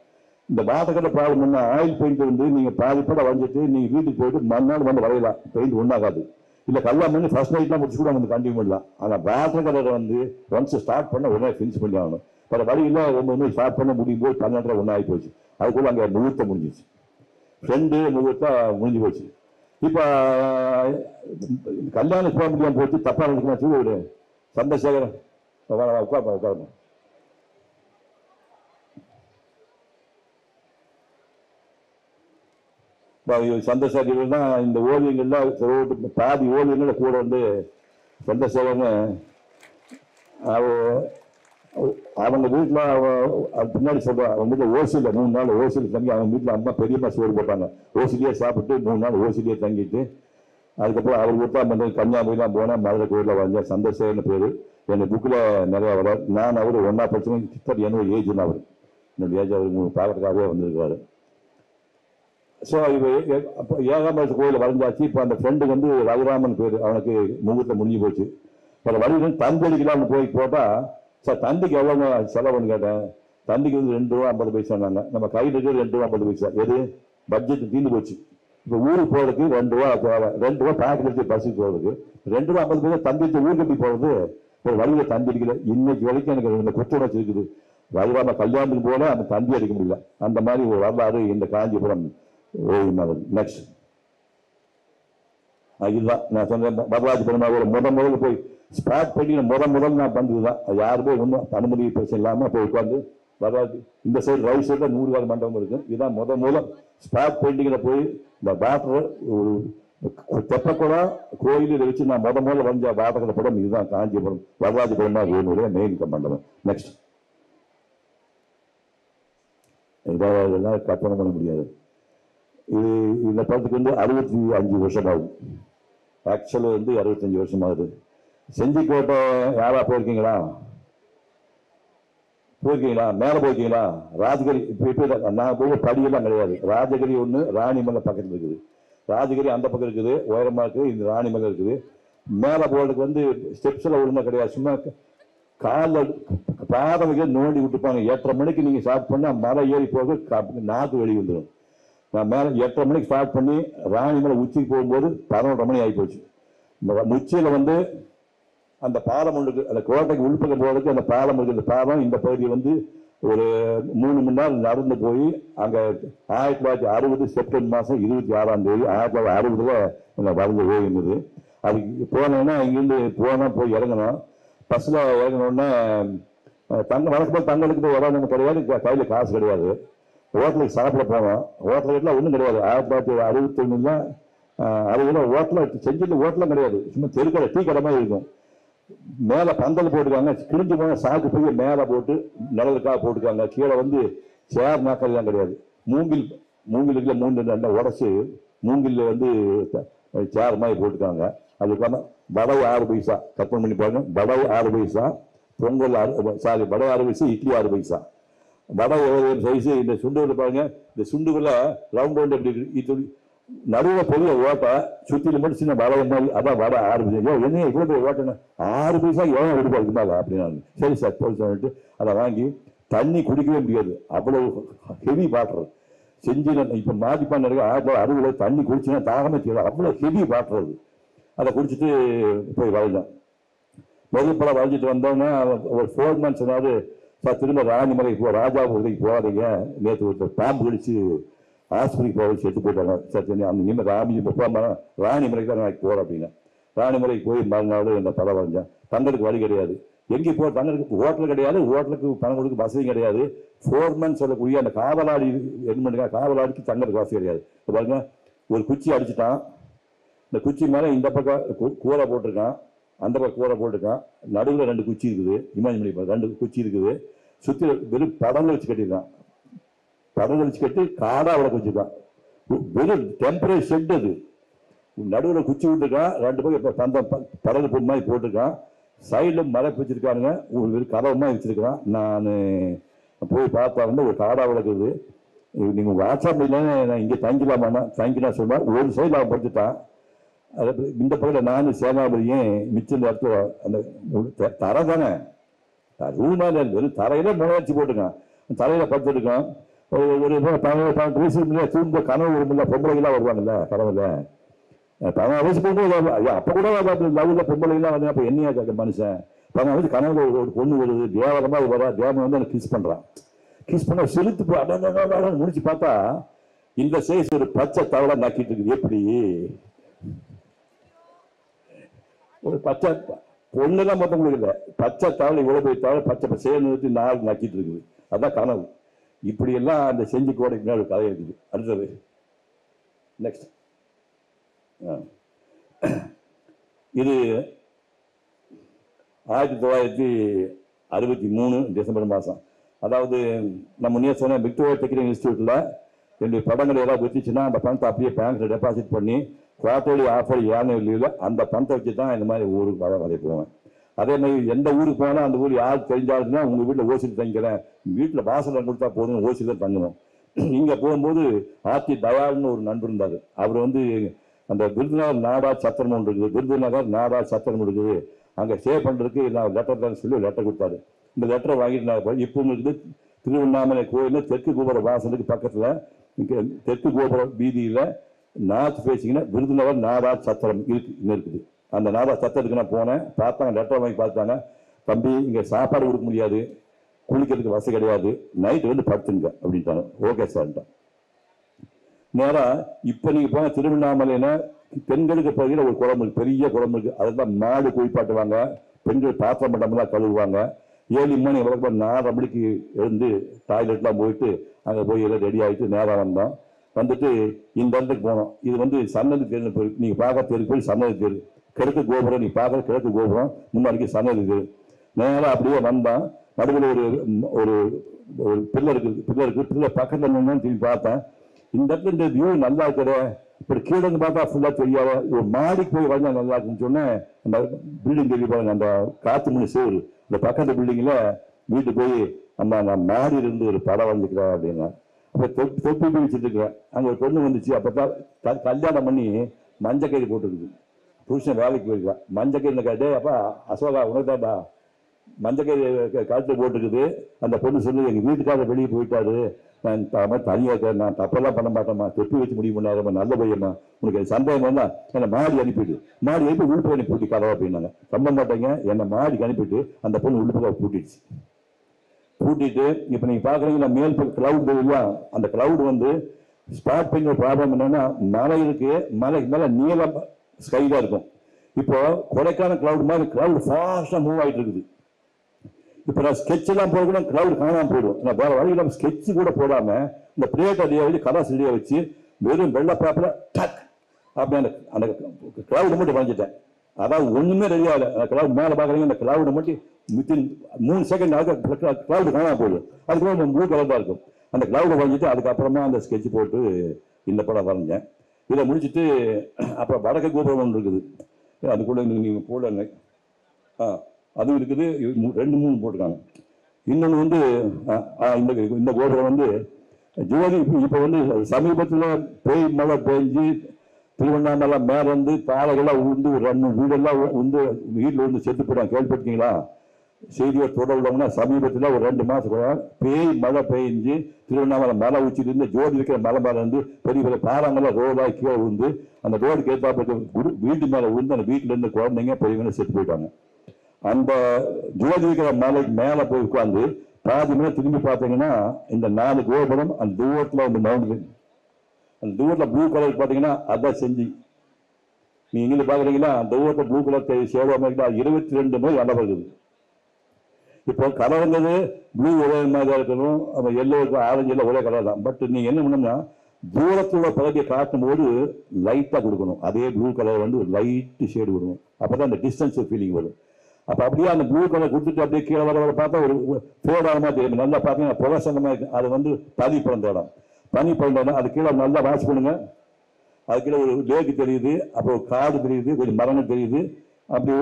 இந்த வாட்டக்கடை ப்ராப்ளம் ஆயில் பெயிண்ட் வந்து நீங்கள் பாதிப்பட வரைஞ்சிட்டு நீங்கள் வீட்டுக்கு போயிட்டு மறுநாள் வந்து வரையலாம், பெயிண்ட் ஒன்றாகாது. இல்லை கல்யாணம் பண்ணி ஃபர்ஸ்ட் நைட்லாம் முடிச்சு கூட வந்து கண்டினியூ பண்ணலாம். ஆனால் வாட்டக்கடை வந்து ஒன்ஸ் ஸ்டார்ட் பண்ண உடனே ஃபினிஷ் பண்ணி ஆகணும். பல வழியில் 9 மணி ஸ்டார்ட் பண்ண முடியும் போது 12 ஒன்றா ஆகி போச்சு. அதுக்குள்ள அங்கே முகூர்த்தம் முடிஞ்சிச்சு, ஃப்ரெண்டு முகூர்த்தம் முடிஞ்சு போச்சு. இப்போ கல்யாணம் போக முடியாமல் போச்சு. தப்பாக இருக்குமா சொல்லி ஒரு சந்திரசேகரன் உட்காரமா சந்திரசேகர் தான் இந்த ஓவியங்கள்லாம் பாதி ஓவியங்கள கூட வந்து சந்திரசேகர்னு அவங்க வீட்டில் அது பின்னாடி சொல்லுவான். அவங்க வீட்டில் ஓசியில் 3 நாள் ஓசியில் தங்கி அவங்க வீட்டில் அம்மா பெரியம்மா சோறு போட்டாங்க. ஓசிலேயே சாப்பிட்டு 3 நாள் ஓசிலேயே தங்கிட்டு அதுக்கப்புறம் அவர் வீட்டில் வந்து கன்னியாகுமரிலாம் போனால் மதுரை கோயிலில் வந்தேன். சந்திரசேகர்னு பேர். எங்கள் புக்கில் நிறையா வராது. நான் அவர் ஒன்றா படிச்சவங்க. கிட்டத்தட்ட என்னோட ஏஜ்னு அவர் என்னோட ஏஜ் அவர் பார்க்கறதுக்காகவே வந்திருக்காரு. ஸோ அப்போ ஏகாம்பரத்து கோயிலில் வரைஞ்சாச்சு. இப்போ அந்த ஃப்ரெண்டு வந்து ரகுராமன் பேர். அவனுக்கு முகூர்த்தம் முடிஞ்சு போச்சு. பல வழிகள் தந்திக்கலாம்னு போய் போட்டால் சார் தந்திக்கு எவ்வளோ செலவுன்னு கேட்டேன். தந்திக்கு வந்து 2 ரூபா 50 பைசாங்க. நம்ம கையில் இருக்கிறது 2 ரூபா 50 பைசா. எது பட்ஜெட் தீர்ந்து போச்சு. இப்போ ஊருக்கு போகிறதுக்கு 2 ரூபா தேவை. 2 ரூபா பேக்கெட் எடுத்து பஸ்ஸுக்கு போகிறதுக்கு 2 ரூபா 50 பைசா தந்திட்டு ஊருக்கு எப்படி போகிறது? ஒரு வழியில் தந்தி அடிக்கல. இன்னைக்கு வரைக்கும் எனக்கு இந்த குற்ற உணர்ச்சி இருக்குது. ரகுராம கல்யாணத்துக்கு போல அந்த தந்தி அடிக்க முடியல. அந்த மாதிரி ஒரு வரலாறு இந்த காஞ்சிபுரம் ஓய்வு. நெக்ஸ்ட் இதுதான் நான் சொன்னேன். வரலாற்று பெருமாள் முதல்ல போய் ஸ்டார்ட் பண்ணி முதல் நான் வந்ததுதான். யாருமே ஒன்றும் அனுமதி பிரச்சனை இல்லாமல் போய் உட்காந்து வரலாற்று இந்த சைடு ரைட் சைடில் 100 கால் மண்டபம் இருக்கு. இதுதான் முதல் ஸ்பாட் பெயிண்டிங்கில் போய் இந்த பேட்டர் ஒரு தெப்பக்குளம் கோயிலில் வச்சு நான் முதல்ல வரைஞ்ச பேட்டர் படம் இதுதான். காஞ்சிபுரம் வரலாற்று பெருமாள் வேணுடைய மெயின் மண்டபம். நெக்ஸ்ட் இதெல்லாம் கற்பனை பண்ண முடியாது. இது இந்த படத்துக்கு வந்து 65 வருஷம் ஆகுது. ஆக்சுவலி வந்து 65 வருஷம் ஆகுது. செஞ்சிக்கோட்டை யாரா போயிருக்கீங்களா? மேலே போயிருக்கீங்களா? ராஜகிரி இப்போ நான் போய் படியெல்லாம் கிடையாது. ராஜகிரி ஒன்று ராணிமலை பக்கத்தில் இருக்குது. ராஜகிரி அந்த பக்கம் இருக்குது, உயரமாக இருக்குது. இந்த ராணிமலை இருக்குது. மேலே போகிறதுக்கு வந்து ஸ்டெப்ஸில் ஒழுங்கா கிடையாது. சும்மா காலில் பாதமைக்கு நோண்டி விட்டுப்பாங்க. 8:30 மணிக்கு நீங்கள் ஸ்டார்ட் பண்ணால் மலை ஏறி போக நாக்கு வெளியே வந்துடும். நான் மேலே 8:30 மணிக்கு ஸ்டார்ட் பண்ணி ராணிமலை உச்சிக்கு போகும்போது 11:30 மணி ஆகி போச்சு. இந்த உச்சியில் வந்து அந்த பாலம் ஒன்று அந்த கோட்டைக்கு உள்பக்கம் போகிறதுக்கு அந்த பாலம் இருக்குது. அந்த பாலம் இந்த பகுதி வந்து ஒரு 3 மணி நேரம் நடந்து போய் அங்கே 1960 செப்டம்பர் மாதம் 26ஆம் தேதி 1960 இந்த வரைஞ்ச ஓய்வு இருந்தது. அதுக்கு போனோன்னா இங்கேருந்து போனால் போய் இறங்கணும். பஸ்ஸில் இறங்கினோடனே வழக்கமாக தங்களுக்கு உடம்பு கிடையாது, கையில் காசு கிடையாது. ஹோட்டலுக்கு சாப்பிட போனோம். ஹோட்டலுக்குலாம் ஒன்றும் கிடையாது. 1961 60 ஹோட்டலில் செஞ்சுட்டு ஹோட்டலும் கிடையாது. சும்மா தெருக்கடை டீ கடை மாதிரி இருக்கும். மேலே பந்தல் போட்டுருக்காங்க. கிழிஞ்சு போன சாக்கு போய் மேலே போட்டு நிழலுக்காக போட்டுருக்காங்க. கீழே வந்து சேர் நாக்கெல்லாம் கிடையாது. மூங்கிலுக்குள்ள 3 ரெண்டை உடச்சி மூங்கில் வந்து சேர் மாதிரி போட்டுருக்காங்க. அதுக்கான வடை 6 பைசா. கற்பனை பண்ணி பாருங்க. வடை 6 பைசா, பொங்கல் வடை 6 பைசா, இட்லி 6 பைசா. வடை எவ்வளோ சைஸு. இந்த சுண்டுகளை பாருங்க. இந்த சுண்டுகளை ரவுண்ட் எப்படி இருக்கு. நடுவில் பெரிய ஓட்டை சுற்றில மட்டும் சின்ன வடை மாதிரி. அதான் வடை 6 பைசா. என்ன இவ்வளோ ஓட்டேன்னு 6 பைசா எவ்வளோ எடுப்பாங்க அப்படின்னு. சரி சார் போய் சொல்லிட்டு அதை வாங்கி தண்ணி குடிக்கவே முடியாது. அவ்வளோ ஹெவி வாட்டர் செஞ்சு இப்போ மாதிப்பான் நிறைய 1960 தண்ணி குடிச்சுன்னா தாகமே தெரியாது. அவ்வளோ ஹெவி வாட்டர். அதை குடிச்சிட்டு போய் வரைஞ்சேன். முதல் படம் வரைஞ்சிட்டு வந்தோன்னா ஒரு 4 months சொன்னாரு, சார் திரும்ப ராணிமலைக்கு ராஜா உதவிக்கு போகாதீங்க, நேற்று ஒரு பாம்பு கடிச்சு ஆஸ்பத்திரிக்கு போக வச்சு எடுத்து போயிட்டாங்க. சார் அந்த இனிமேல் ராணிமலைக்கு தான் நான் போகிறேன் அப்படின்னு. ராணிமலைக்கு போய் மறுநாள் இந்த படம் வரைஞ்சேன். தங்களுக்கு வழி கிடையாது. எங்கேயும் போய் தங்களுக்கு ஹோட்டல் கிடையாது. ஹோட்டலுக்கு பணம் கொடுக்க வசதியும் கிடையாது. 4 months சொல்லக்கூடிய அந்த காவலாடி என்ன பண்ணுங்க, காவலாடிக்கு தங்களுக்கு வசதி கிடையாது. பாருங்க, ஒரு குச்சி அடிச்சுட்டான். இந்த குச்சி மேலே இந்த பக்கம் கூரை போட்டிருக்கான், அந்த பக்கம் கூரை போட்டிருக்கான். நடுவில் 2 குச்சி இருக்குது. இமேஜ் பண்ணி 2 குச்சி இருக்குது. சுற்றி வெறும் படங்கள் வச்சு கட்டியிருக்கான். படங்கள் வச்சு கட்டி காடாக விளக்கு வச்சுருக்கான். வெறும் டெம்பரரி ஷெட். அது நடுவில் குச்சி விட்டுருக்கான். 2 பக்கம் பந்தம் படகு பொண்ணு மாதிரி போட்டிருக்கான். சைடில் மலை வச்சிருக்கானுங்க. ஒரு கதவு மாதிரி வச்சிருக்கான். நான் போய் பார்த்தா வந்து ஒரு காடாக விளக்குது. நீங்கள் உங்கள் வாட்ஸ்அப் இல்லைன்னு நான் இங்கே தங்கிலாமாண்ணா தங்கினா சொன்னால் ஒரு சைடில் அவன் படுத்துட்டான். அது இந்த பக்கத்தில் நானும் சேனாபதியும் மிச்சம் இடத்துல அந்த தரை தானே ரூமாக வெறும் தரையில முளைச்சி போட்டுருக்கான். தரையில் படுத்துருக்கான். ஒரு 12 வயசு தூங்க கனவு வரும்ல, பொம்பளைகள்லாம் வருவாங்கல்ல கனவுல. 16 வயசு பொம்பளை அப்போ கூட லவ்ல பொம்பளைகள்லாம் வந்து அப்போ என்னையா மனுஷன் 16 வயசு கனவுல ஒரு பொண்ணு வருது, தேவரமா வரா, தேவன் வந்து எனக்கு கிஸ் பண்றான். கிஸ் பண்ண செலுத்து முடிச்சு பார்த்தா இந்த சைஸ் ஒரு பச்சை தவளை நக்கிட்டு இருக்குது. எப்படி ஒரு பச்சை பொண்ணுதான் மொத்தம் இல்லை, பச்சை தவளை இவ்வளவு போய் தவளை பச்சை சேர்ந்து நாள் நக்கிட்டு இருக்குது. அதான் கனவு. இப்படி எல்லாம் அந்த செஞ்சு கோடைக்கு மேல கதை இருக்குது. அடுத்தது நெக்ஸ்ட். இது 1963 டிசம்பர் மாதம். அதாவது நம்ம நீ சொன்ன விக்டோரியா டெக்னிக்கல் இன்ஸ்டியூட்டில் என்னுடைய படங்கள் ஏதாவது வித்துச்சுன்னா அந்த பணத்தை அப்படியே பேங்க்ல டெபாசிட் பண்ணி குவார்டர்லி ஆஃபர் ஏர்னில் அந்த பணத்தை வச்சு தான் இந்த மாதிரி ஊருக்கு வரைய போவேன். அதே மாதிரி எந்த ஊருக்கு போனால் அந்த ஊர் யார் தெரிஞ்சாலுன்னா உங்கள் வீட்டில் ஓசியில் தங்கிக்கிறேன், வீட்டில் வாசலில் கொடுத்தா போதும், ஓசியில் தங்கணும். இங்கே போகும்போது ஆர்த்தி தயாள்னு ஒரு நண்பர் இருந்தார். அவர் வந்து அந்த விருதுநகர் நாடார் சத்திரம் ஒன்று இருக்குது, விருதுநகர் நாடார் சத்திரம் இருக்குது, அங்கே ஸ்டே பண்ணுறதுக்கு நான் லெட்டர் தான் சொல்லி லெட்டர் கொடுத்தாரு. இந்த லெட்டரை வாங்கிட்டு நான் இப்போ இருக்குது திருவண்ணாமலை கோயிலில் தெற்கு கோபுர வாசலுக்கு பக்கத்தில் இங்கே தெற்கு கோபுர வீதியில் நார்த் ஃபேஸிங்கன்னா விருதுநகர் நாடார் சத்திரம் இருக்குது. அந்த நாடார் சத்திரத்துக்கு நான் போனேன், பார்த்தாங்க, லெட்டர் வாங்கி பார்த்தாங்க. தம்பி இங்கே சாப்பாடு கொடுக்க முடியாது, குளிக்கிறதுக்கு வசதி கிடையாது, நைட்டு வந்து படுத்துங்க அப்படின்ட்டாங்க. ஓகே சார்ன்ட்டான். நேராக இப்போ நீங்கள் போன திருவண்ணாமலைன்னா பெண்களுக்கு பகுதியில் ஒரு குளம் இருக்குது, பெரிய குளம் இருக்குது. அதுதான் மாடு குளிப்பாட்டுவாங்க, பெண்கள் பாத்திரம் மண்டமெல்லாம் கழுவுவாங்க. 7 மணி வரைக்கும் 4 மணிக்கு எழுந்து டாய்லெட்லாம் போயிட்டு அங்கே போய் எல்லாம் ரெடி ஆகிட்டு நேராக வந்தோம். வந்துட்டு இந்த இடத்துக்கு போனோம். இது வந்து சன்னதி தேர்வு போய் நீங்கள் பார்க்க தெருக்கு போய் சன்னதி தேர்வு கிழக்கு கோபுரம், நீ பார்க்குற கிழக்கு கோபுரம் முன்னாடிக்கு சன்னதி தேர்வு. நேராக அப்படியே வந்தான். நடுவில் ஒரு ஒரு பில்லர் இருக்குது, பில்லர் பக்கத்தில் நின்று திரும்பி பார்த்தேன். இந்த இடத்துல இந்த வியூ நல்லா இருக்கிற, இப்படி கீழே இருந்து பார்த்தா ஃபுல்லாக தெரியாத ஒரு மாடிக்கு போய் வந்தால் நல்லா இருக்குன்னு சொன்னேன். அந்த பில்டிங் தெரியும் பாருங்க, அந்த காற்று மணி சேரு, இந்த பக்கத்து பில்டிங்கில் வீட்டுக்கு போய் அம்மா நான் மாடியிலிருந்து ஒரு படம் வந்துக்கிறேன் அப்படின்னா. அப்போ தொப்பி வச்சுட்டு இருக்கிறேன். அங்கே ஒரு பொண்ணு வந்துச்சு. அப்போ தான் கல்யாணம் பண்ணி மஞ்சக்கயிறு போட்டுருக்குது. புருஷன் வேலைக்கு போயிருக்கான். மஞ்சக்கயிறு கேட்டு அப்பா அசோகா உனக்குதான்டா மஞ்சக்கயிறு கழுத்து போட்டுருக்குது. அந்த பொண்ணு சொல்லி எங்கள் வீட்டுக்காரர் வெளியே போயிட்டாரு, நான் தனியாக இருக்கேன், நான் தப்பெல்லாம் பண்ண மாட்டேம்மா, தொப்பி வச்சு முடிவு பண்ணாதம்மா, நல்ல பையம்மா, உனக்கு சந்தேகம் வந்தா என்னை மாடி அனுப்பிட்டு உழுப்பு அனுப்பி பூட்டி கதவை அப்படின்னாங்க. நம்ப மாட்டேங்க, என்னை மாடிக்கு அனுப்பிட்டு அந்த பொண்ணு உழுப்புக்காக பூட்டிடுச்சு. பூட்டிட்டு இப்போ நீங்கள் பார்க்குறீங்கன்னா மேல் கிளவுட் இல்லையா, அந்த கிளவுட் வந்து ஸ்பாட் பண்ணுற ப்ராப்ளம் என்னன்னா மலை இருக்கு, மலைக்கு மேலே நீளம் ஸ்கைலாக இருக்கும். இப்போ கொடைக்கான கிளவுட் மாதிரி கிளவுட் ஃபாஸ்ட்டாக மூவ் ஆகிட்டு இருக்குது. இப்போ நான் ஸ்கெட்ச் எல்லாம் போட கிளவுட் காணாமல் போயிடும். நான் வேறு வழியில் நம்ம ஸ்கெட்சு கூட போடாமல் இந்த பிளேட் அடியாக வச்சு கலா செடியை வச்சு வெறும் வெள்ளை பேப்பரில் டக் அப்படி அந்த கிளவுட் மட்டும் வரைஞ்சிட்டேன். அதாவது ஒன்றுமே ரெடி ஆகலை. அந்த கிளவுட் மேலே பார்க்குறீங்க, அந்த கிளவுட் மட்டும் வித்தின் 3 செகண்ட் கிளவுட் காணாமல் போயிடும். அதுக்கப்புறம் ப்ளூ கலர் தான் இருக்கும். அந்த கிளவுடை வரைஞ்சிட்டு அதுக்கப்புறமா அந்த ஸ்கெட்ச் போட்டு இந்த படம் வரைஞ்சேன். இதை முடிச்சுட்டு அப்புறம் வடக்கு கோபுரம் ஒன்று இருக்குது, அதுக்குள்ளே நீங்கள் போடல அதுவும் இருக்குது. 2-3 போட்டிருக்காங்க. இன்னொன்று வந்து இந்த கோபுரம் வந்து ஜோதி இப்போ வந்து சமீபத்தில் மழை பெஞ்சு திருவண்ணாமலை மேலே வந்து பாறைகள்லாம் உந்து 2 வீடெல்லாம் உந்து வீட்டில் வந்து செத்து போயிடாங்க. கேள்விப்பட்டீங்களா? செய்தியை தொடர்புனா சமீபத்தில் ஒரு 2 மாதம் மழை பெஞ்சு திருவண்ணாமலை மலை உச்சிலிருந்து ஜோதி இருக்கிற மலை மேலே இருந்து பெரிய பெரிய பாறாங்கெல்லாம் ரோடாக கீழே உந்து அந்த ரோடுக்கு ஏற்பாடு வீட்டு மேலே உந்து அந்த வீட்டில் இருந்து குழந்தைங்க பெரியவங்க செத்து போயிட்டாங்க. அந்த ஜோதி இருக்கிற மலைக்கு மேலே போய் உட்காந்து பாதி மேலே திரும்பி பார்த்தீங்கன்னா இந்த 4 கோபுரம் அந்த தூரத்தில் வந்து மவுண்ட், அந்த தூரத்தில் ப்ளூ கலர் பார்த்தீங்கன்னா அதான் செஞ்சு நீங்கள் இங்கே பார்க்குறீங்களா, அந்த தூரத்தில் ப்ளூ கலர் சேவா மாதிரி 22 மைல் அளவு இருக்குது. இப்போ கலர் வந்தது ப்ளூ ஒரே மாதிரி தான் இருக்கணும், அப்போ எல்லோ ஆரஞ்சு எல்லாம் ஒரே கலர் தான். பட் நீங்கள் என்ன பண்ணணும்னா தூரத்தோட பகுதியை காட்டும் போது லைட்டாக கொடுக்கணும். அதே ப்ளூ கலர் வந்து ஒரு லைட்டு ஷேடு கொடுக்கணும். அப்போ தான் அந்த டிஸ்டன்ஸ் ஃபீலிங் வரும். அப்போ அப்படியே அந்த ப்ளூ கலர் கொடுத்துட்டு அப்படியே கீழே வர பார்த்தா ஒரு தோடாமல் தெரியும். நல்லா பார்த்தீங்கன்னா புகசங்கமாக இருக்கு. அது வந்து பனி பிறந்த இடம். பனி பிறந்த இடம் அது கீழே நல்லா வாஷ் பண்ணுங்க. அது கீழே ஒரு லேக்கு தெரியுது, அப்புறம் காடு தெரியுது, கொஞ்சம் மரங்கள் தெரியுது. அப்படி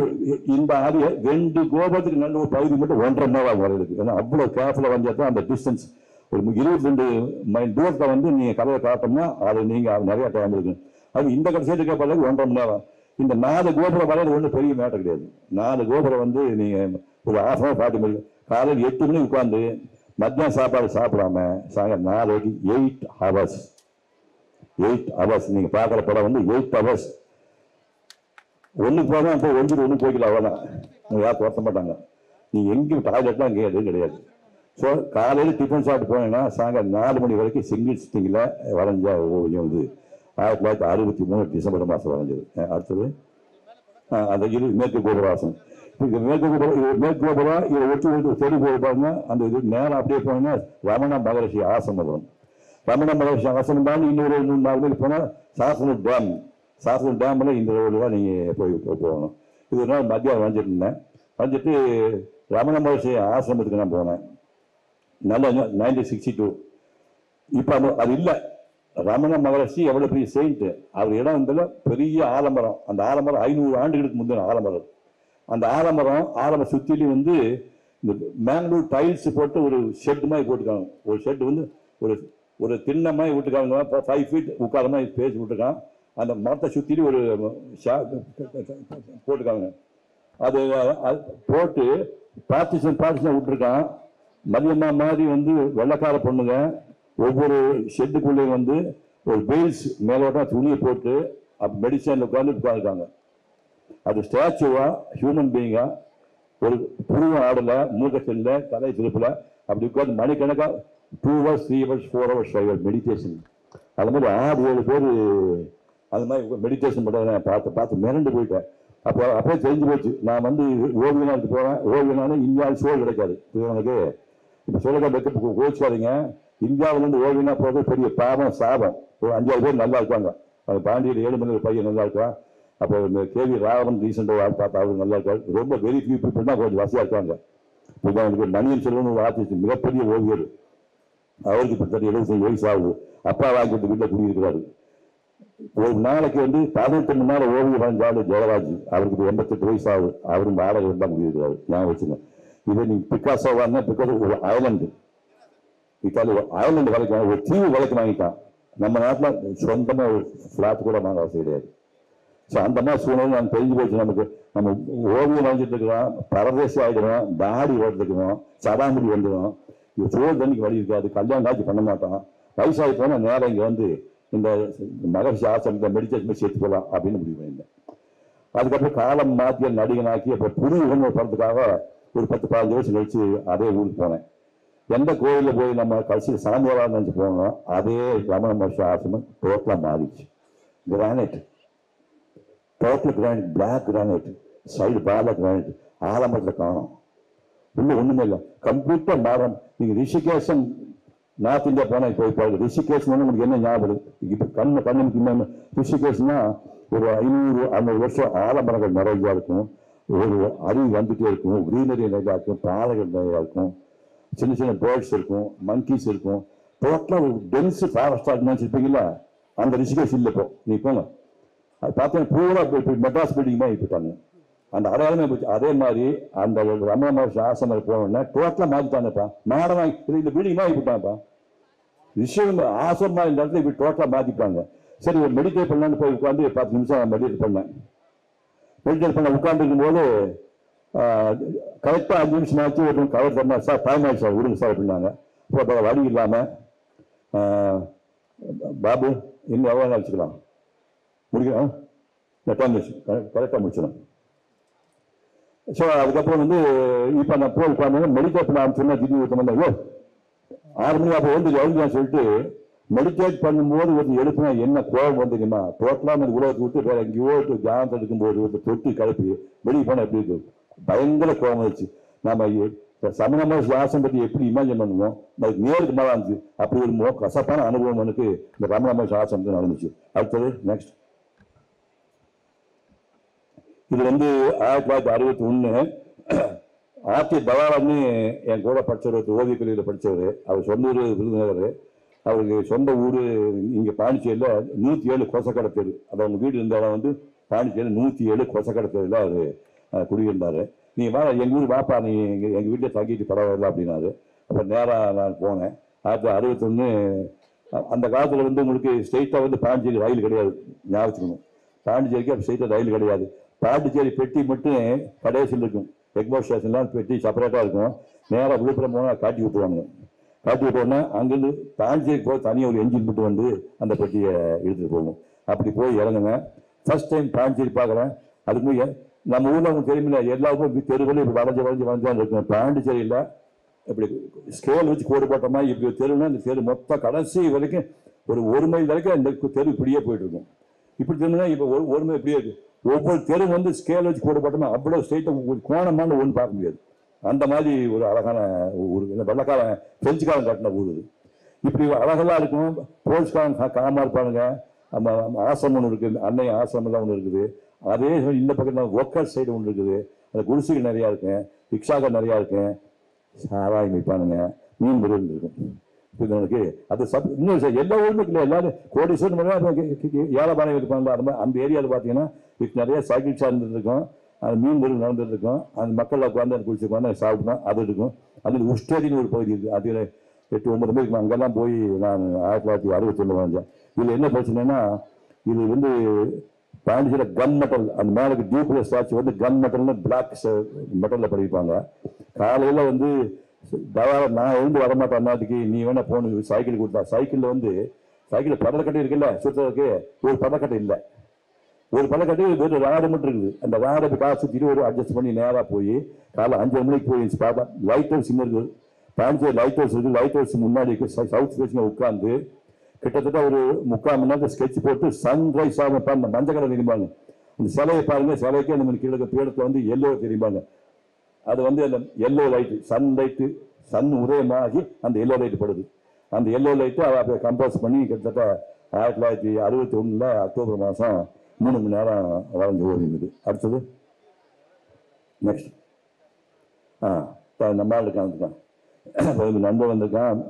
இந்த ஆடிய 2 கோபுரத்துக்கு நல்ல ஒரு பகுதி மட்டும் 1.5 மணி நேரம் வருது. ஏன்னா அவ்வளோ கேர்ஃபுல்லாக வந்தால் தான் அந்த டிஸ்டன்ஸ் ஒரு 22 மைல் தூரத்தை வந்து நீங்கள் கதையை காட்டோம்னா அது நீங்கள் நிறையா டைம் இருக்கு. அது இந்த கடைசியில் இருக்க பிறகு 1.5 மணி நேரம். இந்த 4 கோபுரம் வரையில ஒன்றும் பெரிய மேட்டர் கிடையாது. 4 கோபுரம் வந்து நீங்கள் ஒரு 1/2 hour 40 minutes காலையில் 8 மணிக்கு உட்காந்து மத்தியானம் சாப்பாடு சாப்பிடாம சாயங்காலம் 4 வரைக்கும் 8 ஹவர்ஸ். 8 ஹவர்ஸ் நீங்கள் பார்க்குற படம் வந்து 8 ஹவர்ஸ். ஒன்றுக்கு போனால் இப்போ ஒன்று போய்க்கலாம், அவ்வளோதான். யாரும் துரத்த மாட்டாங்க. நீ எங்கேயும் டாய்லெட்லாம் அங்கே எதுவும் கிடையாது. ஸோ காலையில் டிஃபன் சாப்பிட்டு போனீங்கன்னா சாயங்காலம் 4 மணி வரைக்கும் சிங்கிள் சிட்டிங்கில் வரைஞ்ச ஓவியம் வந்து 1963 டிசம்பர் மாதம் வரைஞ்சது. அடுத்தது அந்த இது மேற்கு கோபுராசனம். இது மேற்கு கோபுரம் இதை ஒட்டி தெரு போயிருப்பாங்க. அந்த இது நேரம் அப்படியே போனீங்கன்னா ரமண மகரிஷி ஆசிரமம் வரும். ரமண மகரிஷி ஆசிரமம் தான் இன்னொரு 3-4 மணி போனால் சாசன டேமில் இந்த ரோடு தான் நீங்கள் போகணும். இது ஒரு நாள் மத்தியானம் வரைஞ்சிட்டு இருந்தேன். வரைஞ்சிட்டு ரமண மகரிஷி ஆசிரமத்துக்கு நான் போனேன். நல்ல 1962. இப்போ அது இல்லை. ரமண மகரிஷி எவ்வளோ பெரிய செயின்ட்டு. அவர் இடம் வந்து பெரிய ஆலமரம். அந்த ஆலமரம் 500 ஆண்டுகளுக்கு முந்தின ஆலமரம். அந்த ஆலமரம் சுற்றிலையும் வந்து இந்த மேங்களூர் டைல்ஸ் போட்டு ஒரு ஷெட் மாதிரி போட்டுருக்காங்க. ஒரு ஷெட் வந்து ஒரு திண்ணை மாதிரி விட்டுருக்காங்க. 5 ஃபீட் உட்கார மாதிரி பேசி விட்டுருக்கான். அந்த மரத்தை சுற்றிலும் ஒரு போட்டுருக்காங்க. அது போட்டு பார்ட்டிஷன் விட்டுருக்கான். மதியம்மா மாதிரி வந்து வெள்ளைக்கார பொண்ணுங்க ஒவ்வொரு ஷெட்டுக்குள்ளேயும் வந்து ஒரு பெயில்ஸ் மேலோட்டம் துணியை போட்டு மெடிசனில் உட்காந்துருக்காங்க. அது ஸ்டாச்சுவா ஹியூமன் பீயிங்கா ஒரு புருவம் ஆடலை, மூக்கச்சல்ல, தலை திருப்பில் அப்படி உட்காந்து மணிக்கணக்காக 2 hours 3 hours 4 hours 5 hours meditation. அது மாதிரி 6-7 பேர் அது மாதிரி மெடிடேஷன் பண்ணுறதை நான் பார்த்து மிரண்டு போயிட்டேன். அப்போ தெரிஞ்சு போச்சு. நான் வந்து ஓவியனாக்கு போகிறேன். ஓவியனால இந்தியாவில் சோறு கிடைக்காது. எனக்கு இப்போ சொல்லுங்க கோச்சிக்காதீங்க. இந்தியாவிலேருந்து ஓவியனா போகிறது பெரிய பாவம் சாபம். ஒரு 5-6 பேர் நல்லா இருக்காங்க. அது பாண்டியில் 7 மணி பையன் நல்லா இருக்கான். அப்போ இந்த கேவி ராவன் ரீசெண்டாக பார்த்தா அவர் நல்லா இருக்காரு. ரொம்ப வெரி ஃபியூ பீப்புள் தான் கொஞ்சம் வசதியாக இருக்காங்க. இப்போ எனக்கு மணியன் செல்வன் ஒரு ஆர்டிஸ்ட், மிகப்பெரிய ஓவியர். அவருக்கு இப்போ 75 வயசு ஆகுது. அப்பா வாங்கிட்டு வீட்டில் குடியிருக்கிறாரு. ஒரு நாளைக்கு வந்து 18 மணி நேரம் ஓவியம் வரைஞ்சாலும் ஜெயராஜ், அவருக்கு 88 வயசு ஆகுது. அவரும் வாடகை தான் குடியிருக்கிறாரு. நான் வச்சுங்க. இதே நீ பிக்காசோ வாங்க, பிக்காசோ ஒரு ஐலண்டு, இத்தாலி ஐலண்டு வரைக்கும் ஒரு தீவு வரைக்கும் வாங்கிட்டான். நம்ம நாட்டில் சொந்தமாக ஒரு ஃப்ளாட் கூட வாங்க அவசியம் கிடையாது. ஸோ அந்த மாதிரி சூழ்நிலை நான் தெரிஞ்சு போச்சு. நம்ம ஓவியம் வரைஞ்சிட்டு இருக்கிறோம், பரதேசி ஆகிடுவோம், தாடி ஓட்டுருக்கணும், சடாமுடி வந்துடும். இது சோறு தண்ணிக்கு வழி இருக்காது. கல்யாணம் காட்சி பண்ண மாட்டோம். வயசாகி போனால் நேரம் இங்கே வந்து இந்த மகரிஷி ஆசிரமத்தை மெடிடேஷன் சேர்த்து போகலாம் அப்படின்னு முடிவு பண்ணியிருந்தேன். அதுக்கப்புறம் காலம் மாற்றிய நடிகனாக்கி அப்போ புது யுகம் படத்துக்காக ஒரு 10-15 வருஷம் கழிச்சு அதே ஊருக்கு போனேன். எந்த கோயிலில் போய் நம்ம கடைசியில் சாமியாராக நினச்சி போனோம், அதே ரமண மகரிஷி ஆசிரமம் டோட்டலாக மாறிடுச்சு. Granite, total granite, black granite, side பால கிரானைட், ஆலமரத்தில் காணும். இன்னும் ஒன்றுமே இல்லை, கம்ப்ளீட்டாக மாறும். நீங்கள் ரிஷிகேஷன் நார்த் இந்தியா போனால் இப்போ ரிஷிகேஷன் உங்களுக்கு என்ன ஞாபகம்? இப்போ கண்ணுக்கு இன்னும் ரிஷிகேஷ்னா ஒரு 500-600 வருஷம் ஆலமரங்கள் நிறையா இருக்கும். ஒரு அருவி வந்துட்டே இருக்கும், க்ரீனரி நிறையா இருக்கும், பாறைகள் நிறையா இருக்கும், சின்ன சின்ன பேர்ட்ஸ் இருக்கும், மங்கீஸ் இருக்கும். டோட்டலாக ஒரு டென்ஸ் ஃபாரஸ்டாக நினச்சிருப்பீங்களா? அந்த ரிஷிகேஷ் இல்லை. இப்போ நீ போங்க, அது பார்த்தீங்கன்னா பூரா இப்போ மெட்ராஸ் பில்டிங் தான் போயிட்டாங்க. அந்த அடையாளமே போச்சு. அதே மாதிரி அந்த ரமண மகரிஷி ஆசிரமம் போனோம்னா டோட்டலாக மாற்றிட்டாங்கப்பா. மாடனா இந்த பில்டிங் தான் போயிட்டாங்கப்பா. விஷயம் ஆசிரமா இந்த இடத்துல இப்படி டோட்டலாக மாற்றிட்டாங்க. சரி, ஒரு மெடிடேட் பண்ணலான்னு போய் உட்காந்து 10 நிமிஷம் மெடிடேட் பண்ணேன். மெடிடேட் பண்ண உட்காந்துருக்கும் போது கரெக்டாக 5 நிமிஷம் ஆச்சு. ஒரு கவர் தரணும் சார், டைம் ஆயிடுச்சு சார், விடுங்க சார் அப்படின்னாங்க. இப்போ வழி இல்லாமல் பாபு இன்னும் எவ்வளோ நாள் வச்சுக்கலாம், முடிக்கலாம், 10 நிமிஷம் கரெக்டாக முடிச்சிடும். ஸோ அதுக்கப்புறம் வந்து இப்போ நான் போய் உட்காந்து மெடிடேட் பண்ண ஆரம்பிச்சோன்னா திடீர்னு ஊற்றணும். 6 மணி அப்போ வந்து எழுதுன்னு சொல்லிட்டு மெடிடேட் பண்ணும்போது ஒரு எழுப்புனா என்ன கோபம் வந்துக்குமா? டோட்டலாக அந்த உலகத்தை விட்டு வேற எங்கேயோ தியானத்தை எடுக்கும்போது ஒரு தொட்டி கலப்பி வெளியே போனால் எப்படி இருக்கு? பயங்கர கோபம் வந்துச்சு. நம்ம சமண மகரிஷி ஆசிரமம் பற்றி எப்படி இமேஜின் பண்ணுவோம், அதுக்கு நேருக்கு மேலே இருந்துச்சு. அப்படி ஒரு கசப்பான அனுபவம் எனக்கு இந்த ரமண மகரிஷி ஆசிரமத்தில் நடந்துச்சு. அடுத்தது நெக்ஸ்ட், இது வந்து 1961 ஆர்டி பவாரான்னு என் கூட படித்தவர், ஓவிய கல்லூரியில் படித்தவர். அவர் சொந்த ஊர் விருதுநகர். அவருக்கு சொந்த ஊர் இங்கே பாண்டிச்சேரியில் 107 கொசக்கடை தெரு. அது அவங்க வீடு இருந்த இடம் வந்து பாண்டிச்சேரி 107 கொசக்கடை தெருவில் அவர் குடியிருந்தார். நீ வா எங்கள் ஊர் வாப்பா, நீ எங்கள் வீட்டில் தங்கிட்டு பரவாயில்ல அப்படின்னாரு. அப்போ நேராக நான் போனேன். 1961 அந்த காலத்தில் வந்து உங்களுக்கு ஸ்ட்ரெயிட்டாக வந்து பாண்டிச்சேரி ரயில் கிடையாது, ஞாபகம். பாண்டிச்சேரிக்கு அப்போ ஸ்ட்ரெயிட்டாக ரயில் கிடையாது. பாண்டிச்சேரி பெட்டி மட்டும் கடைசியில் இருக்கும். எக்மோர் ஸ்டேஷன்லாம் பெட்டி செப்பரேட்டாக இருக்கும். நேராக விழுப்புரம் போனால் காட்டி விட்டுருவாங்க. காட்டி விட்டோன்னா அங்கேருந்து பாண்டிச்சேரிக்கு போய் தனியாக ஒரு என்ஜின் போட்டு வந்து அந்த பெட்டியை எடுத்துகிட்டு போகும். அப்படி போய் இறங்குங்க. ஃபர்ஸ்ட் டைம் பாண்டிச்சேரி பார்க்குறேன். அதுக்கு போய் நம்ம ஊரில் அவங்க தெரியுமில்ல, எல்லாருக்கும் தெருவில் இப்படி வளைஞ்சான் இருக்கும். பாண்டிச்சேரியில் இப்படி ஸ்கேல் வச்சு கோடு போட்டோமா இப்படி ஒரு தெருன்னா இந்த தெரு மொத்தம் கடைசி வரைக்கும் ஒரு மைல் வரைக்கும் இந்த தெரு இப்படியே போயிட்டு இருக்கும். இப்படி தெரியுதுன்னா இப்போ ஒரு மைல் இப்படியே இருக்கு. ஒவ்வொரு தெரு வந்து ஸ்கேல் வச்சு கோடு போட்டோமா அவ்வளோ ஸ்ட்ரெயிட்டாக ஒரு கோணமான ஒன்று பார்க்க முடியாது. அந்த மாதிரி ஒரு அழகான ஊர். வெள்ளக்காரன் பிரெஞ்சுக்காரன் கட்டின ஊர் இது. இப்படி அழகெல்லாம் இருக்கும். போலீஸ்காரன் காமா இருப்பானுங்க. நம்ம ஆசிரமம் ஒன்று இருக்குது, அன்னை ஆசிரமெல்லாம் ஒன்று இருக்குது. அதே இந்த பக்கத்தில் ஒர்க்கர் சைடு ஒன்று இருக்குது. அந்த குடிசைகள் நிறையா இருக்கும், ரிக்ஷாக்கள் நிறையா இருக்கும், சாராயம் வைப்பானுங்க, மீன் விருது இருக்கும். எனக்கு அது இன்னொரு எல்லா ஊருமே இல்லை. எல்லாரும் கோடீஸ்வரன் ஏழபாளையம் இருப்பாங்க. அது மாதிரி அந்த ஏரியாவில் பார்த்தீங்கன்னா இப்போ நிறைய சைக்கிள் சார்ந்துட்டு இருக்கும். அது மீன் விருது நடந்துட்டு இருக்கும். அந்த மக்கள் உட்காந்து அந்த குடிச்சு உட்காந்து சாப்பிட்டோம். அது இருக்கும். அது உஸ்டேரின்னு ஒரு பகுதி இருக்குது. அது 8-9 பேருக்கு அங்கெல்லாம் போய் நான் 1961 வந்தேன். இதில் என்ன பிரச்சனைன்னா, இது வந்து பாண்டிச்சேரி கன் மெட்டல், அந்த மேலுக்கு டியூப்ளஸ் ஸ்டாச்சு வந்து கன் மெட்டல்னு பிளாக் மெட்டலில் படிப்பாங்க. காலையில் வந்து நான் எழுந்து வரமாட்டேன். அண்ணாத்துக்கு நீ வேணா போன சைக்கிள் கொடுத்தா. சைக்கிளில் வந்து சைக்கிள் படக்கட்டை இருக்குல்ல, சுற்றுறதுக்கு ஒரு படக்கட்டை இல்லை. ஒரு படக்கட்டை ஒரு ராடு மட்டும் இருக்குது. அந்த ராடை காசு சுற்றிட்டு ஒரு அட்ஜஸ்ட் பண்ணி நேராக போய் காலை 5 மணிக்கு போய் பார்த்தா லைட் ஹவுஸ் இன்னும் இருக்குது. பாண்டிச்சேரி லைட் ஹவுஸ் இருக்குது. லைட் ஹவுஸ் முன்னாடி சவுத் ஃபேஸில் உட்காந்து கிட்டத்தட்ட ஒரு 3/4 மணி நேரத்தில் ஸ்கெட்ச் போட்டு சன்ரைஸ் ஆகும். அந்த மஞ்சள் கலர் தெரியுமாங்க. அந்த சிலையை பாருங்க, சிலைக்கு அந்த கீழே பீடத்தில் வந்து எல்லோ தெரியுமாங்க. அது வந்து அந்த yellow light, sun light, sun உதயமாகி அந்த எல்லோ லைட்டு படுது. அந்த எல்லோ லைட்டு அதை அப்படியே கம்போஸ் பண்ணி கிட்டத்தட்ட 1961 அக்டோபர் மாதம் 3 மணி நேரம் வரைஞ்சி ஓடினது. அடுத்தது நெக்ஸ்ட் நம்ம ஆள் இருக்கான், நண்பர் வந்திருக்கான்.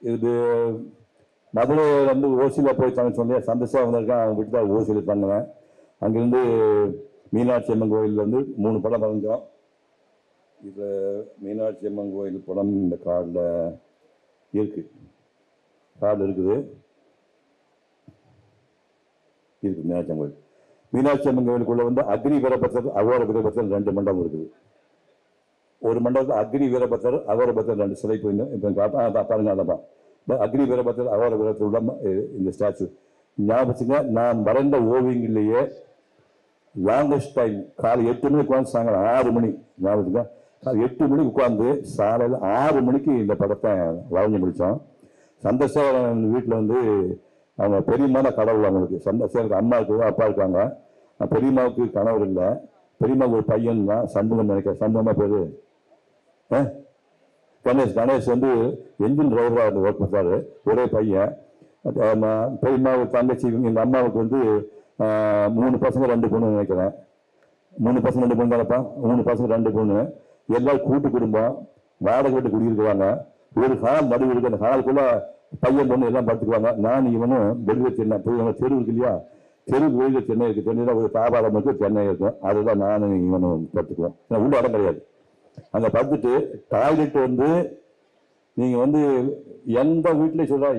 இது மதுரை வந்து ஓசியில் போய் தங்க சொன்னேன். சந்தோஷம் வந்திருக்கேன். அவங்க வீட்டு தான் ஓசியில் தங்கினேன். அங்கேருந்து மீனாட்சி அம்மன் கோயிலேருந்து 3 படம் வரைஞ்சோம். இது மீனாட்சி அம்மன் கோயில் படம் இந்த கார்டில் இருக்குது. இருக்குது மீனாட்சி அம்மன் கோயில். மீனாட்சி அம்மன் கோயிலுக்குள்ளே வந்து அக்னி வீரபத்தர், அகோர வீரபத்தர் 2 மண்டபம் இருக்குது. ஒரு மண்டபத்தில் அக்னி வீரபத்தர், அகோர பத்தர் 2 சிலை போயிருந்தோம். இப்போ காட்டா பாருங்க. அதான் அக்னி வீரபத்தர், அகோர வீரபத்தர் உள்ள இந்த ஸ்டாச்சு. ஞாபகம், நான் வரைந்த ஓவியங்கள்லேயே லாங்கஸ்ட் டைம் காலை 8 மணிக்கு உட்காந்து சாயங்காலம் 6 மணி. ஞாபகம், காலை 8 மணிக்கு உட்காந்து சாலையில் 6 மணிக்கு இந்த படத்தை வரைஞ்சி முடித்தோம். சந்தோஷம் வீட்டில் வந்து அவங்க பெரியம்மான கடவுள். அவங்களுக்கு சந்தோஷம் அம்மாவுக்கு அப்பா இருக்காங்க. பெரியம்மாவுக்கு கணவர் இல்லை. பெரியம்மாவுக்கு ஒரு பையன் தான், சண்முகம் நினைக்கிறேன். சண்முகமா பேர் கணேஷ் வந்து என்ஜின் டிரைவராக ஒர்க் பண்ணுறாரு. ஒரே பையன். பெரியம்மாவுக்கு தங்கச்சி, எங்கள் அம்மாவுக்கு வந்து 3 பசங்க 2 பொண்ணு நினைக்கிறேன். 3 பசங்க 2 பொண்ணு தானப்பா. 3 பசங்க 2 பொண்ணு. எல்லாரும் கூட்டு குடும்பம், வாடகை வீட்டு குடியிருக்குவாங்க. ஒரு ஹால் நடுவு இருக்கு. அந்த ஹாலுக்குள்ள பையன் பொண்ணு எல்லாம் பார்த்துக்குவாங்க. நான் இவனும் வெளியில் சென்னை போய் தெரு இருக்கு இல்லையா, தெருக்கு வெளியில் சென்னை இருக்குது. சென்னையில் ஒரு தாபாரம் இருக்குது, சென்னை இருக்கும். அதுதான் நானும் இவனும் பார்த்துக்குவோம். உள்ள இடம் கிடையாது. அங்கே பார்த்துட்டு டாய்லெட் வந்து நீங்கள் வந்து எந்த வீட்டில் சொல்ல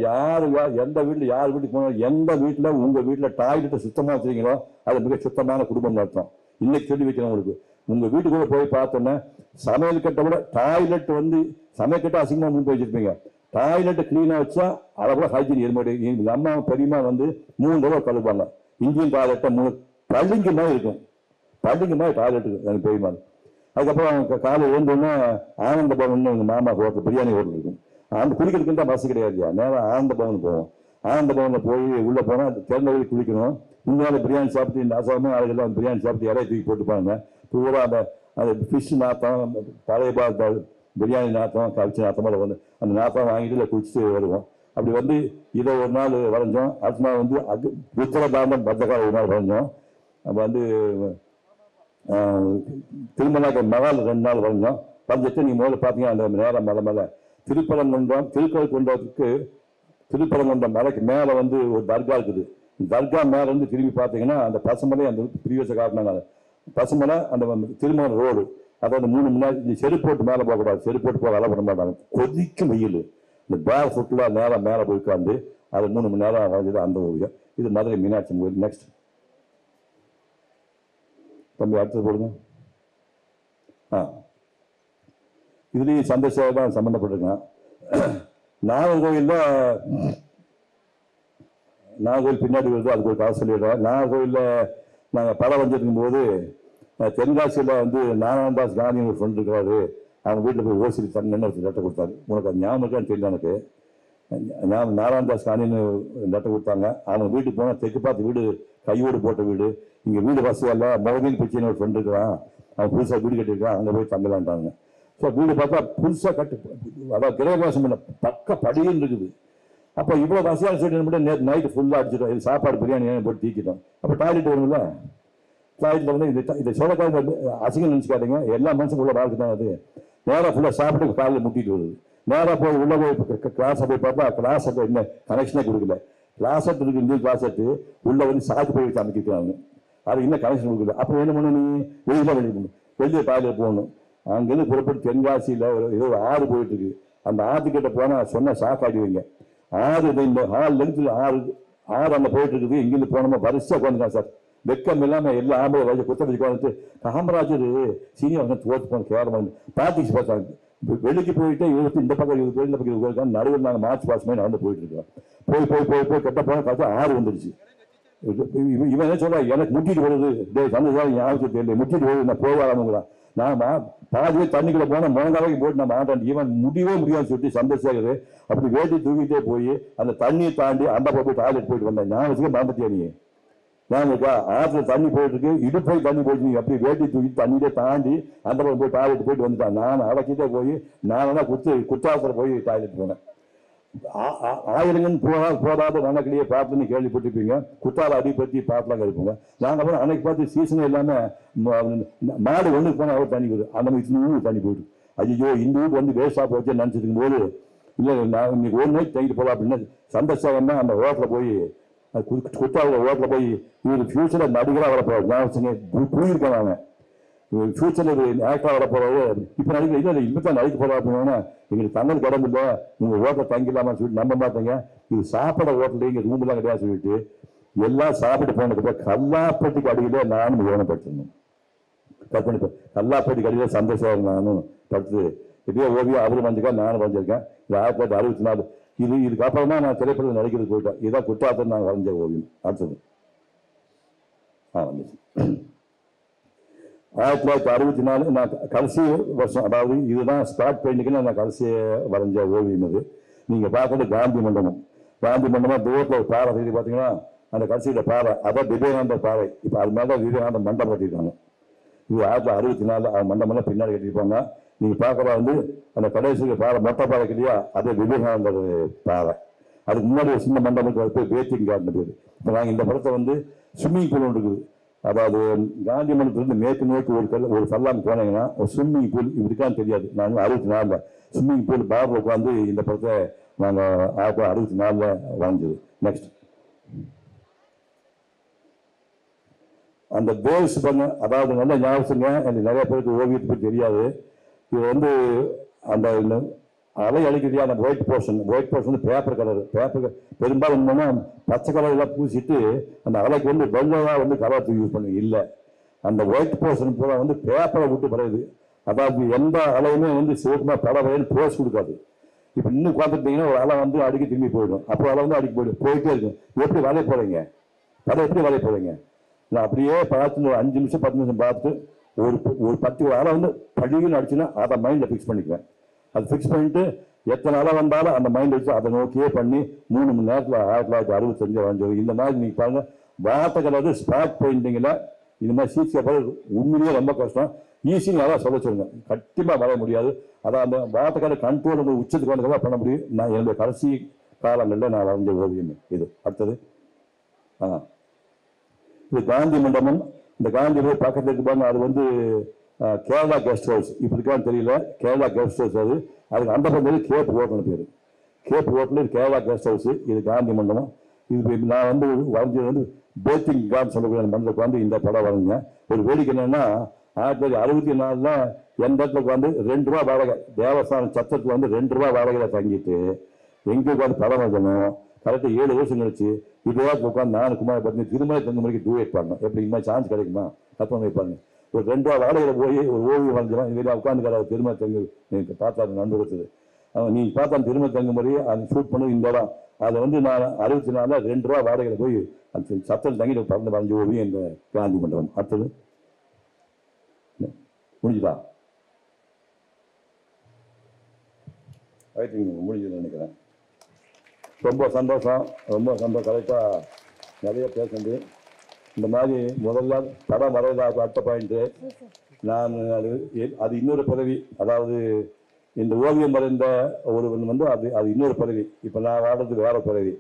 எந்த வீட்டில் யார் வீட்டுக்கு போனாலும் எந்த வீட்டில் உங்கள் வீட்டில் டாய்லெட்டை சுத்தமாக வச்சுருக்கீங்களோ அது மிக சுத்தமான குடும்பம் அர்த்தம். இன்னைக்கு சொல்லி வைக்கிறேன் உங்களுக்கு. உங்கள் வீட்டுக்குள்ளே போய் பார்த்தோன்னா சமையல் கட்டை விட டாய்லெட் வந்து சமையல் கட்டை அசிங்கமாக முன் போய் வச்சுருப்பீங்க. டாய்லெட்டை க்ளீனாக வச்சா அளவுல ஹைஜீன் எருமாடி. எங்கள் அம்மா பெரியமா வந்து 3 தடவை கழுவாங்க. இந்தியன் டாய்லெட்டை 3 பள்ளிங்க மாதிரி இருக்கும். பள்ளிங்க மாதிரி டாய்லெட்டு எனக்கு பெரியமா. அதுக்கப்புறம் காலை எழுந்தோன்னா ஆனந்த பவன் எங்கள் மாமா ஹோட்டல், பிரியாணி ஹோட்டல் இருக்கும். அந்த குளிக்கிறதுக்கு தான் பஸ் கிடையாது. நேரம் ஆனந்த பவன் போவோம். ஆனந்த பவனில் போய் உள்ளே போனால் அந்த திறந்த வழி குளிக்கணும். முன்னாள் பிரியாணி சாப்பிட்டு இந்த அசாமும் அதுக்கெல்லாம் பிரியாணி சாப்பிட்டு இறைய தூக்கி போட்டுப்பாங்க. பூரா அந்த ஃபிஷ் நாத்தம், பழைய பிரியாணி நாத்தம், கவிச்சி நாத்தமாக வந்து அந்த நாத்தம் வாங்கிட்டு குளிச்சுட்டு வருவோம். அப்படி வந்து இதை ஒரு நாள் வரைஞ்சோம். அடுத்த நாள் வந்து உத்தரபாண்டம் பத்தக்கால ஒரு நாள் வரைஞ்சோம். அப்போ வந்து திருமலாக்க மகால் 2 நாள் வரைஞ்சோம். வரைஞ்சிட்டு நீங்கள் முதல்ல பார்த்தீங்கன்னா அந்த நேரம் மலை திருப்பரங்குன்றம், திருக்கழுக்குன்றத்துக்கு திருப்பரங்குன்றம் மலைக்கு மேலே வந்து ஒரு தர்கா இருக்குது. தர்கா மேலே வந்து திரும்பி பார்த்தீங்கன்னா அந்த பசுமலை, அந்த பிரிவியஸை காட்டினாங்க. பசுமலை அந்த திருமணம் ரோடு, அதாவது 3 மணி நேரம் செருப்பு போட்டு மேலே போகக்கூடாது. செருப்பு போட்டு போக பண்ண மாட்டாங்க. கொதிக்கும் வெயில். இந்த பேர் ஃபுட்டில் நேரம் மேலே போய் உட்காந்து அது 3 மணி நேரம் வரைஞ்சது அந்த ஓவியம். இது மதுரை மீனாட்சி கோயில். நெக்ஸ்ட் தம்பி அடுத்தது போடுங்க. இதுலேயும் சந்தேஷம் தான் சம்மந்தப்பட்டிருக்கேன். நாகர்கோவில் பின்னாடி வருது, அதுக்கு ஒரு கதை சொல்லிடுறேன். நாகர்கோவிலில் நாங்கள் படம் வந்துருக்கும் போது தென்காசியில் வந்து நாராயணதாஸ் காந்தி ஒரு ஃப்ரெண்ட் இருக்கிறாரு, அவங்க வீட்டில் போய் ஓசிரி தண்ணி ஒரு லெட்டர் கொடுத்தாரு. உனக்கு அது ஞாபகம் இருக்கான்னு தெரியல எனக்கு. நாராயணதாஸ் காந்தின்னு லெட்டர் கொடுத்தாங்க. அவங்க வீட்டுக்கு போனால் தெற்கு பார்த்து வீடு, கையோடு போட்ட வீடு, இங்கே வீடு வசதியில் மோகன் பிச்சைன்னு ஒரு ஃப்ரெண்ட் இருக்கிறான், அவன் புதுசாக வீடு கட்டியிருக்கான், அங்கே போய் தங்கலான்ட்டாங்க. ஸோ வீடு பார்த்தா புதுசாக கட்டு, அதாவது கிரகவாசம் பண்ண பக்க படியும் இருக்குது. அப்போ இவ்வளோ வசதியான சைடு மட்டும் நேற்று நைட்டு ஃபுல்லாக அடிச்சிட்டோம். இது சாப்பாடு பிரியாணி போட்டு தீக்கிட்டோம். அப்போ டாய்லெட் வரும்ல, டாய்லெட்டில் வந்து இதை சொல்லக்காக அசிங்கம் நினச்சிக்காதீங்க, எல்லா மனுஷனும் உள்ள வாழ்க்கை தான் அது. நேராக ஃபுல்லாக சாப்பிட்டு காலையில் முட்டிட்டு வருது. நேராக போய் உள்ளே போய் கிளாஸை போய் பார்த்தா கிளாஸை என்ன கனெக்ஷனே கொடுக்கல. கிளாஸட் இருக்கு, இந்த கிளாஸட்டு உள்ளே வந்து சாக்கு போய் அமைக்கிறாங்க, அது இன்னும் கனெக்ஷன் கொடுக்கல. அப்போ என்ன பண்ணணும், நீ வெளியில் வெளியே டாய்லெட் போகணும். அங்கேருந்து புறப்பட்டு தென்காசியில் ஏதோ ஒரு ஆறு போயிட்டு இருக்கு. அந்த ஆற்றுக்கிட்ட போனால் சொன்ன சாக்காடிவீங்க. ஆறு இந்த ஹால் லென்த்தில் ஆறு அங்கே போயிட்டு இருக்குது. இங்கிருந்து போனோமா வரிசையாக உட்காந்துருக்கான் சார். வெக்கம் இல்லாமல் எல்லா ஆம்பளை வயசு குத்த வச்சு உட்காந்துட்டு காமராஜர் சீனியர் வந்து தோற்று போன கேரளம் பிராக்டிஸ் பார்த்தாங்க. வெளிக்கு போயிட்டு இந்த பக்கம் 20 பேர், இந்த பக்கம் 20 பேர், நடுவில் நாங்கள் மார்ச் பாஸ் மாதிரி நடந்து போயிட்டு இருக்கோம். போய் போய் போய் போய் கெட்ட போன பார்த்தா ஆறு வந்துருச்சு. இவன் என்ன சொல்றா, எனக்கு முட்டிட்டு வருது, சந்தோஷம் ஞாபகத்துக்கு தெரியல, முட்டிட்டு வருது, நான் போவாராமுங்களா. நான் பாதியே தண்ணிக்குள்ள போன முழங்காலைக்கு போட்டு நான் மாட்டான். இவன் முடியவே முடியாதுன்னு சொல்லிட்டு சந்தோஷாகுது. அப்படி வேட்டி தூக்கிட்டே போய் அந்த தண்ணியை தாண்டி அந்த போய் டாய்லெட் போயிட்டு வந்தேன். ஞாபகத்துக்கு மறந்துட்டியா நீ? ஞாபகா ஆற்றுல தண்ணி போயிட்டு இருக்கு, இடுப்பை தண்ணி போயிட்டு நீங்க அப்படி வேட்டி தூக்கி தண்ணியிலே தாண்டி அந்த பக்கம் போய் டாய்லெட் போயிட்டு வந்துட்டான். நான் அடக்கிட்டே போய் நான் குற்றாலத்தில் போய் டாய்லெட் போனேன். ஆயிரங்கன்னு போடாத வனக்கிலேயே பாட்டுன்னு கேள்விப்பட்டிருப்பீங்க. குற்றால அடி பற்றி பாட்டெலாம் கேட்போங்க. நாங்கள் போனால் அன்னைக்கு பார்த்து சீசன் இல்லாமல் மாடு ஒன்றுக்கு போனால் அவர் தண்ணி போகுது, அந்த மாதிரி இன்னும் தண்ணி போயிடும். ஐயோ இந்த ஊருக்கு வந்து வேஸ்டாக போச்சு நினச்சிருக்கும் போது, இல்லை நான் இன்னைக்கு ஒரு நைட் தங்கிட்டு போகலாம் அப்படின்னு சந்தோஷம் தான். அந்த ஓட்டில் போய் குற்றால ஓட்டில் போய் இவர் ஃபியூச்சரில் நடிகராக வரப்போறாரு. நான் போயிருக்கேன், நான் ஃபியூச்சரில் ஆக்டராக வரப்போறாரு. இப்போ நடிக்கிற இல்லை இப்போ தான் நடிக்க போகிறா அப்படின்னா எங்களுக்கு தங்கல் கடம்பு இல்லை, நீங்கள் ஓட்டை தங்கிடலாமான்னு சொல்லிட்டு நம்ப மாட்டேங்க. இது சாப்பிட ஹோட்டல் இங்கே ரூம்லாம் கிடையாது சொல்லிட்டு எல்லாம் சாப்பிட்டு போனதுக்கு கல்லாப்பட்டிக்கு அடியில் நானும் ஓனப்படுத்தணும். கற்பனைப்பேன் கல்லாப்பட்டிக்கு அடியில் சந்தோஷம் நானும் படுத்து எப்படியோ ஓவியம் அவரும் வந்திருக்கேன், நானும் வரைஞ்சிருக்கேன். இது 1964. இதுக்கப்புறம் தான் நான் திரைப்படம் நடிக்கிறது போயிட்டேன். இதுதான் குற்றாலத்தில் நான் வரைஞ்ச ஓவியம். அடுத்தது வந்துச்சு 1964. நான் கடைசி வருஷம், அதாவது இதுதான் ஸ்பாட் பெயிண்டிங்னு நான் கடைசியை வரைஞ்ச ஓவியம். இது நீங்கள் பார்க்கறது காந்தி மண்டபம். காந்தி மண்டபம் தூரத்தில் ஒரு பாறை செய்தி பார்த்தீங்கன்னா அந்த கடைசியில் பாறை, அதான் விவேகானந்தர் பாறை. இப்போ அது மேலே விவேகானந்தர் மண்டபம் கட்டியிருக்காங்க. இது 1964 மண்டபம்லாம் பின்னாடி கட்டியிருப்பாங்க. நீங்கள் பார்க்குறா வந்து அந்த கடைசி பாறை மொட்டை பாறை இல்லையா, அதே விவேகானந்தர் பாறை. அதுக்கு முன்னாடி ஒரு சின்ன மண்டபத்துக்கு போய் பேத்திங் கார்டன் பேர். இப்போ நாங்கள் இந்த படத்தை வந்து ஸ்விம்மிங் பூல் ஒன்று இருக்குது. அதாவது காந்தி மண்டபத்திலிருந்து மேற்கு நோக்கி ஒரு கல்லாங்க போனீங்கன்னா ஒரு ஸ்விம்மிங் பூல் இப்படிக்கான்னு தெரியாது. நாங்கள் 64 ஸ்விம்மிங் பூல் பார்ல உட்காந்து இந்த படத்தை நாங்கள் 1964 வரைஞ்சது. நெக்ஸ்ட் அந்த வேவ்ஸ் பண்ண, அதாவது நல்ல ஞாபகங்க, எனக்கு நிறைய பேருக்கு ஓவியத்தை பற்றி தெரியாது. இது வந்து அந்த அலை அழிக்கிறியா அந்த white portion paper colour. Paper பெரும்பாலும் என்னன்னா பச்சை கலர்லாம் பூசிட்டு அந்த அலைக்கு வந்து வெள்ளையாக வந்து கலர் யூஸ் பண்ணி இல்லை. அந்த ஒயிட் போர்ஷன் பூரா வந்து பேப்பரை விட்டு படையுது. அதாவது எந்த அலையுமே வந்து சிவக்குமா படவைன்னு போஸ் கொடுக்காது. இப்போ இன்னும் பார்த்துட்டீங்கன்னா ஒரு அலை வந்து அடிக்க திரும்பி போயிடும், அப்போ அலை வந்து அடிக்க போயிட்டே இருக்கும். எப்படி வளைய போகிறீங்க, படம் எப்படி வளைய போகிறீங்க? நான் அப்படியே பார்த்து ஒரு 5 நிமிஷம் 10 நிமிஷம் பார்த்து ஒரு 10 அலை வந்து பழிவுன்னு அடிச்சுன்னா அதை மைண்டில் ஃபிக்ஸ் பண்ணிக்குவேன். அது ஃபிக்ஸ் பண்ணிட்டு எத்தனை அலை வந்தாலும் அந்த மைண்ட் வச்சு அதை நோக்கியே பண்ணி 3 மணி நேரத்தில் 1965 வரைஞ்சது. இந்த மாதிரி நீங்கள் பாருங்க, வாட்டர் கலர் ஸ்பாட் பெயிண்டிங்கில் இந்த மாதிரி சீட்ஸ் பேப்பர் உண்மையிலேயே ரொம்ப கஷ்டம். ஈஸின்னு நல்லா சொல்ல சொல்லுங்க, கண்டிப்பாக வரைய முடியாது. அதான் அந்த வாட்டர் கலர் கண்ட்ரோல் உச்சத்துக்கு வந்து பண்ண முடியும். நான் என்னுடைய கடைசி காலங்களில் நான் வரைஞ்ச ஓவியம் இது. அடுத்தது இது காந்தி மண்டபம். இந்த காந்தி பக்கத்தில் இருப்பாங்க, அது வந்து கேரளா கெஸ்ட் ஹவுஸ். இப்போ இருக்கான்னு தெரியல, கேரளா கெஸ்ட் ஹவுஸ். அதுக்கு அந்த பக்கம் கேப் ஹோட்டல் பேர். Cape hotel Kerala guest house. இது காந்தி மண்டபம். இது நான் வந்து வரைஞ்சது வந்து பேத்திங் கார்டு சொல்லக்கூடிய மண்டலத்துக்கு வந்து இந்த படம் வரைஞ்சேன். ஒரு வேடிக்கை என்னன்னா 1964 எந்த இடத்துல வந்து 2 ரூபா வாடகை, தேவஸ்தான சத்தத்துக்கு வந்து 2 ரூபா வாடகையில் தங்கிட்டு எங்கே உட்காந்து படம் வரைஞ்சணும். கரெக்டாக 7 வருஷம் கழிச்சு இப்போதான் உட்காந்து நான் குமார் பத்னி திருமலை தங்கமணிக்கு டூயேட் பண்ணணும். எப்படி இந்த மாதிரி சான்ஸ் கிடைக்குமா? தப்ப வைப்பாங்க. ஒரு 2 ரூபா வாடகையில் போய் ஒரு ஓவியம் வரைஞ்சிடும். இதில் உட்காந்துக்கார திருமலை தங்க எனக்கு பார்த்தா நண்பர் இருக்குது. அவன் நீ பார்த்தா திருமலை தங்கமணி அந்த ஷூட் பண்ணது இந்த இடம் அதை வந்து நான் 64 2 ரூபா வாடகையில் போய் அந்த சத்தல் தங்கிட்டு பறந்து வரைஞ்ச ஓவியம் இந்த காந்தி மண்டபம். அடுத்தது முடிஞ்சுதா? முடிஞ்சதுன்னு நினைக்கிறேன். ரொம்ப சந்தோஷம். கரெக்டாக நிறைய பேசுறது. இந்த மாதிரி முதல்ல படம் வரைதா அடுத்த பாயிண்ட்டு நான் அது இன்னொரு பதவி. அதாவது இந்த ஓவியம் வரைந்த ஒருவன் வந்து அது இன்னொரு பதவி. இப்போ நான் வாடுறது வேற பதவி.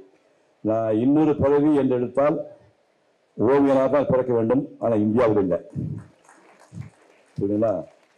நான் இன்னொரு பதவி என்று எடுத்தால் ஓவியனாக தான் பிறக்க வேண்டும். ஆனால் இந்தியாவில் இல்லை. புரியுதுங்களா?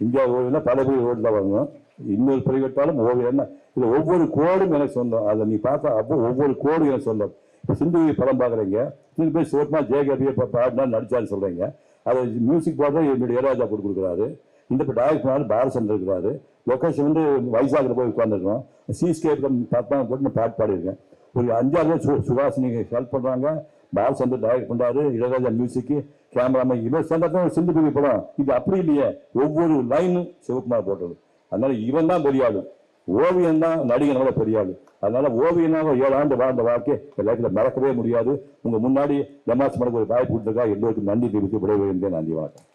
இந்தியா ஓவியம்னா பல பேர் ஓட்டு தான் வரணும். இன்னொரு பதவி எடுத்தாலும் ஓவியம் இல்லை. ஒவ்வொரு கோடும் எனக்கு சொந்தம். அதை நீ பார்த்தா அப்போ ஒவ்வொரு கோடும் எனக்கு சொந்தம். இப்போ சிந்து படம் பார்க்குறீங்க, சிந்து பேர் சோட்னா ஜெயகபியை பாடினா நடிச்சான்னு சொல்கிறீங்க. அதை மியூசிக் பாடுறா என்னுடைய இளையராஜா போட்டு கொடுக்குறாரு. இந்த இப்போ டைரக்ட் பண்ணாலும் பாரசன் இருக்கிறாரு. லொக்கேஷன் வந்து வைசாகில் போய் உட்காந்துருக்கோம். சீஸ்கேப் பார்த்தா போட்டு நான் பாட்டு பாடியிருக்கேன். ஒரு 5-6 பேர் சுகாசினி ஹெல்ப் பண்ணுறாங்க. பாலச்சந்தர் டைரக்ட் பண்ணுறாரு. இளையராஜா மியூசிக்கு, கேமராமேன் இவன் சேர்ந்தா சிந்து பேபி படம். இது அப்படி இல்லையே. ஒவ்வொரு லைனும் சிவகுமார் போட்டது. அதனால இவன் தான் பெரியாளு. ஓவியம் தான் நடிகனோட பெரியாளு. அதனால ஓவியனாக 7 ஆண்டு வாழ்ந்த வாழ்க்கை லைஃப்பில் மறக்கவே முடியாது. உங்க முன்னாடி டெமாஸ் பண்ண ஒரு வாய்ப்பு கொடுத்துருக்கா. எல்லோருக்கும் நன்றி தெரிவித்து விடைபெறுகிறேன். நன்றி, வணக்கம்.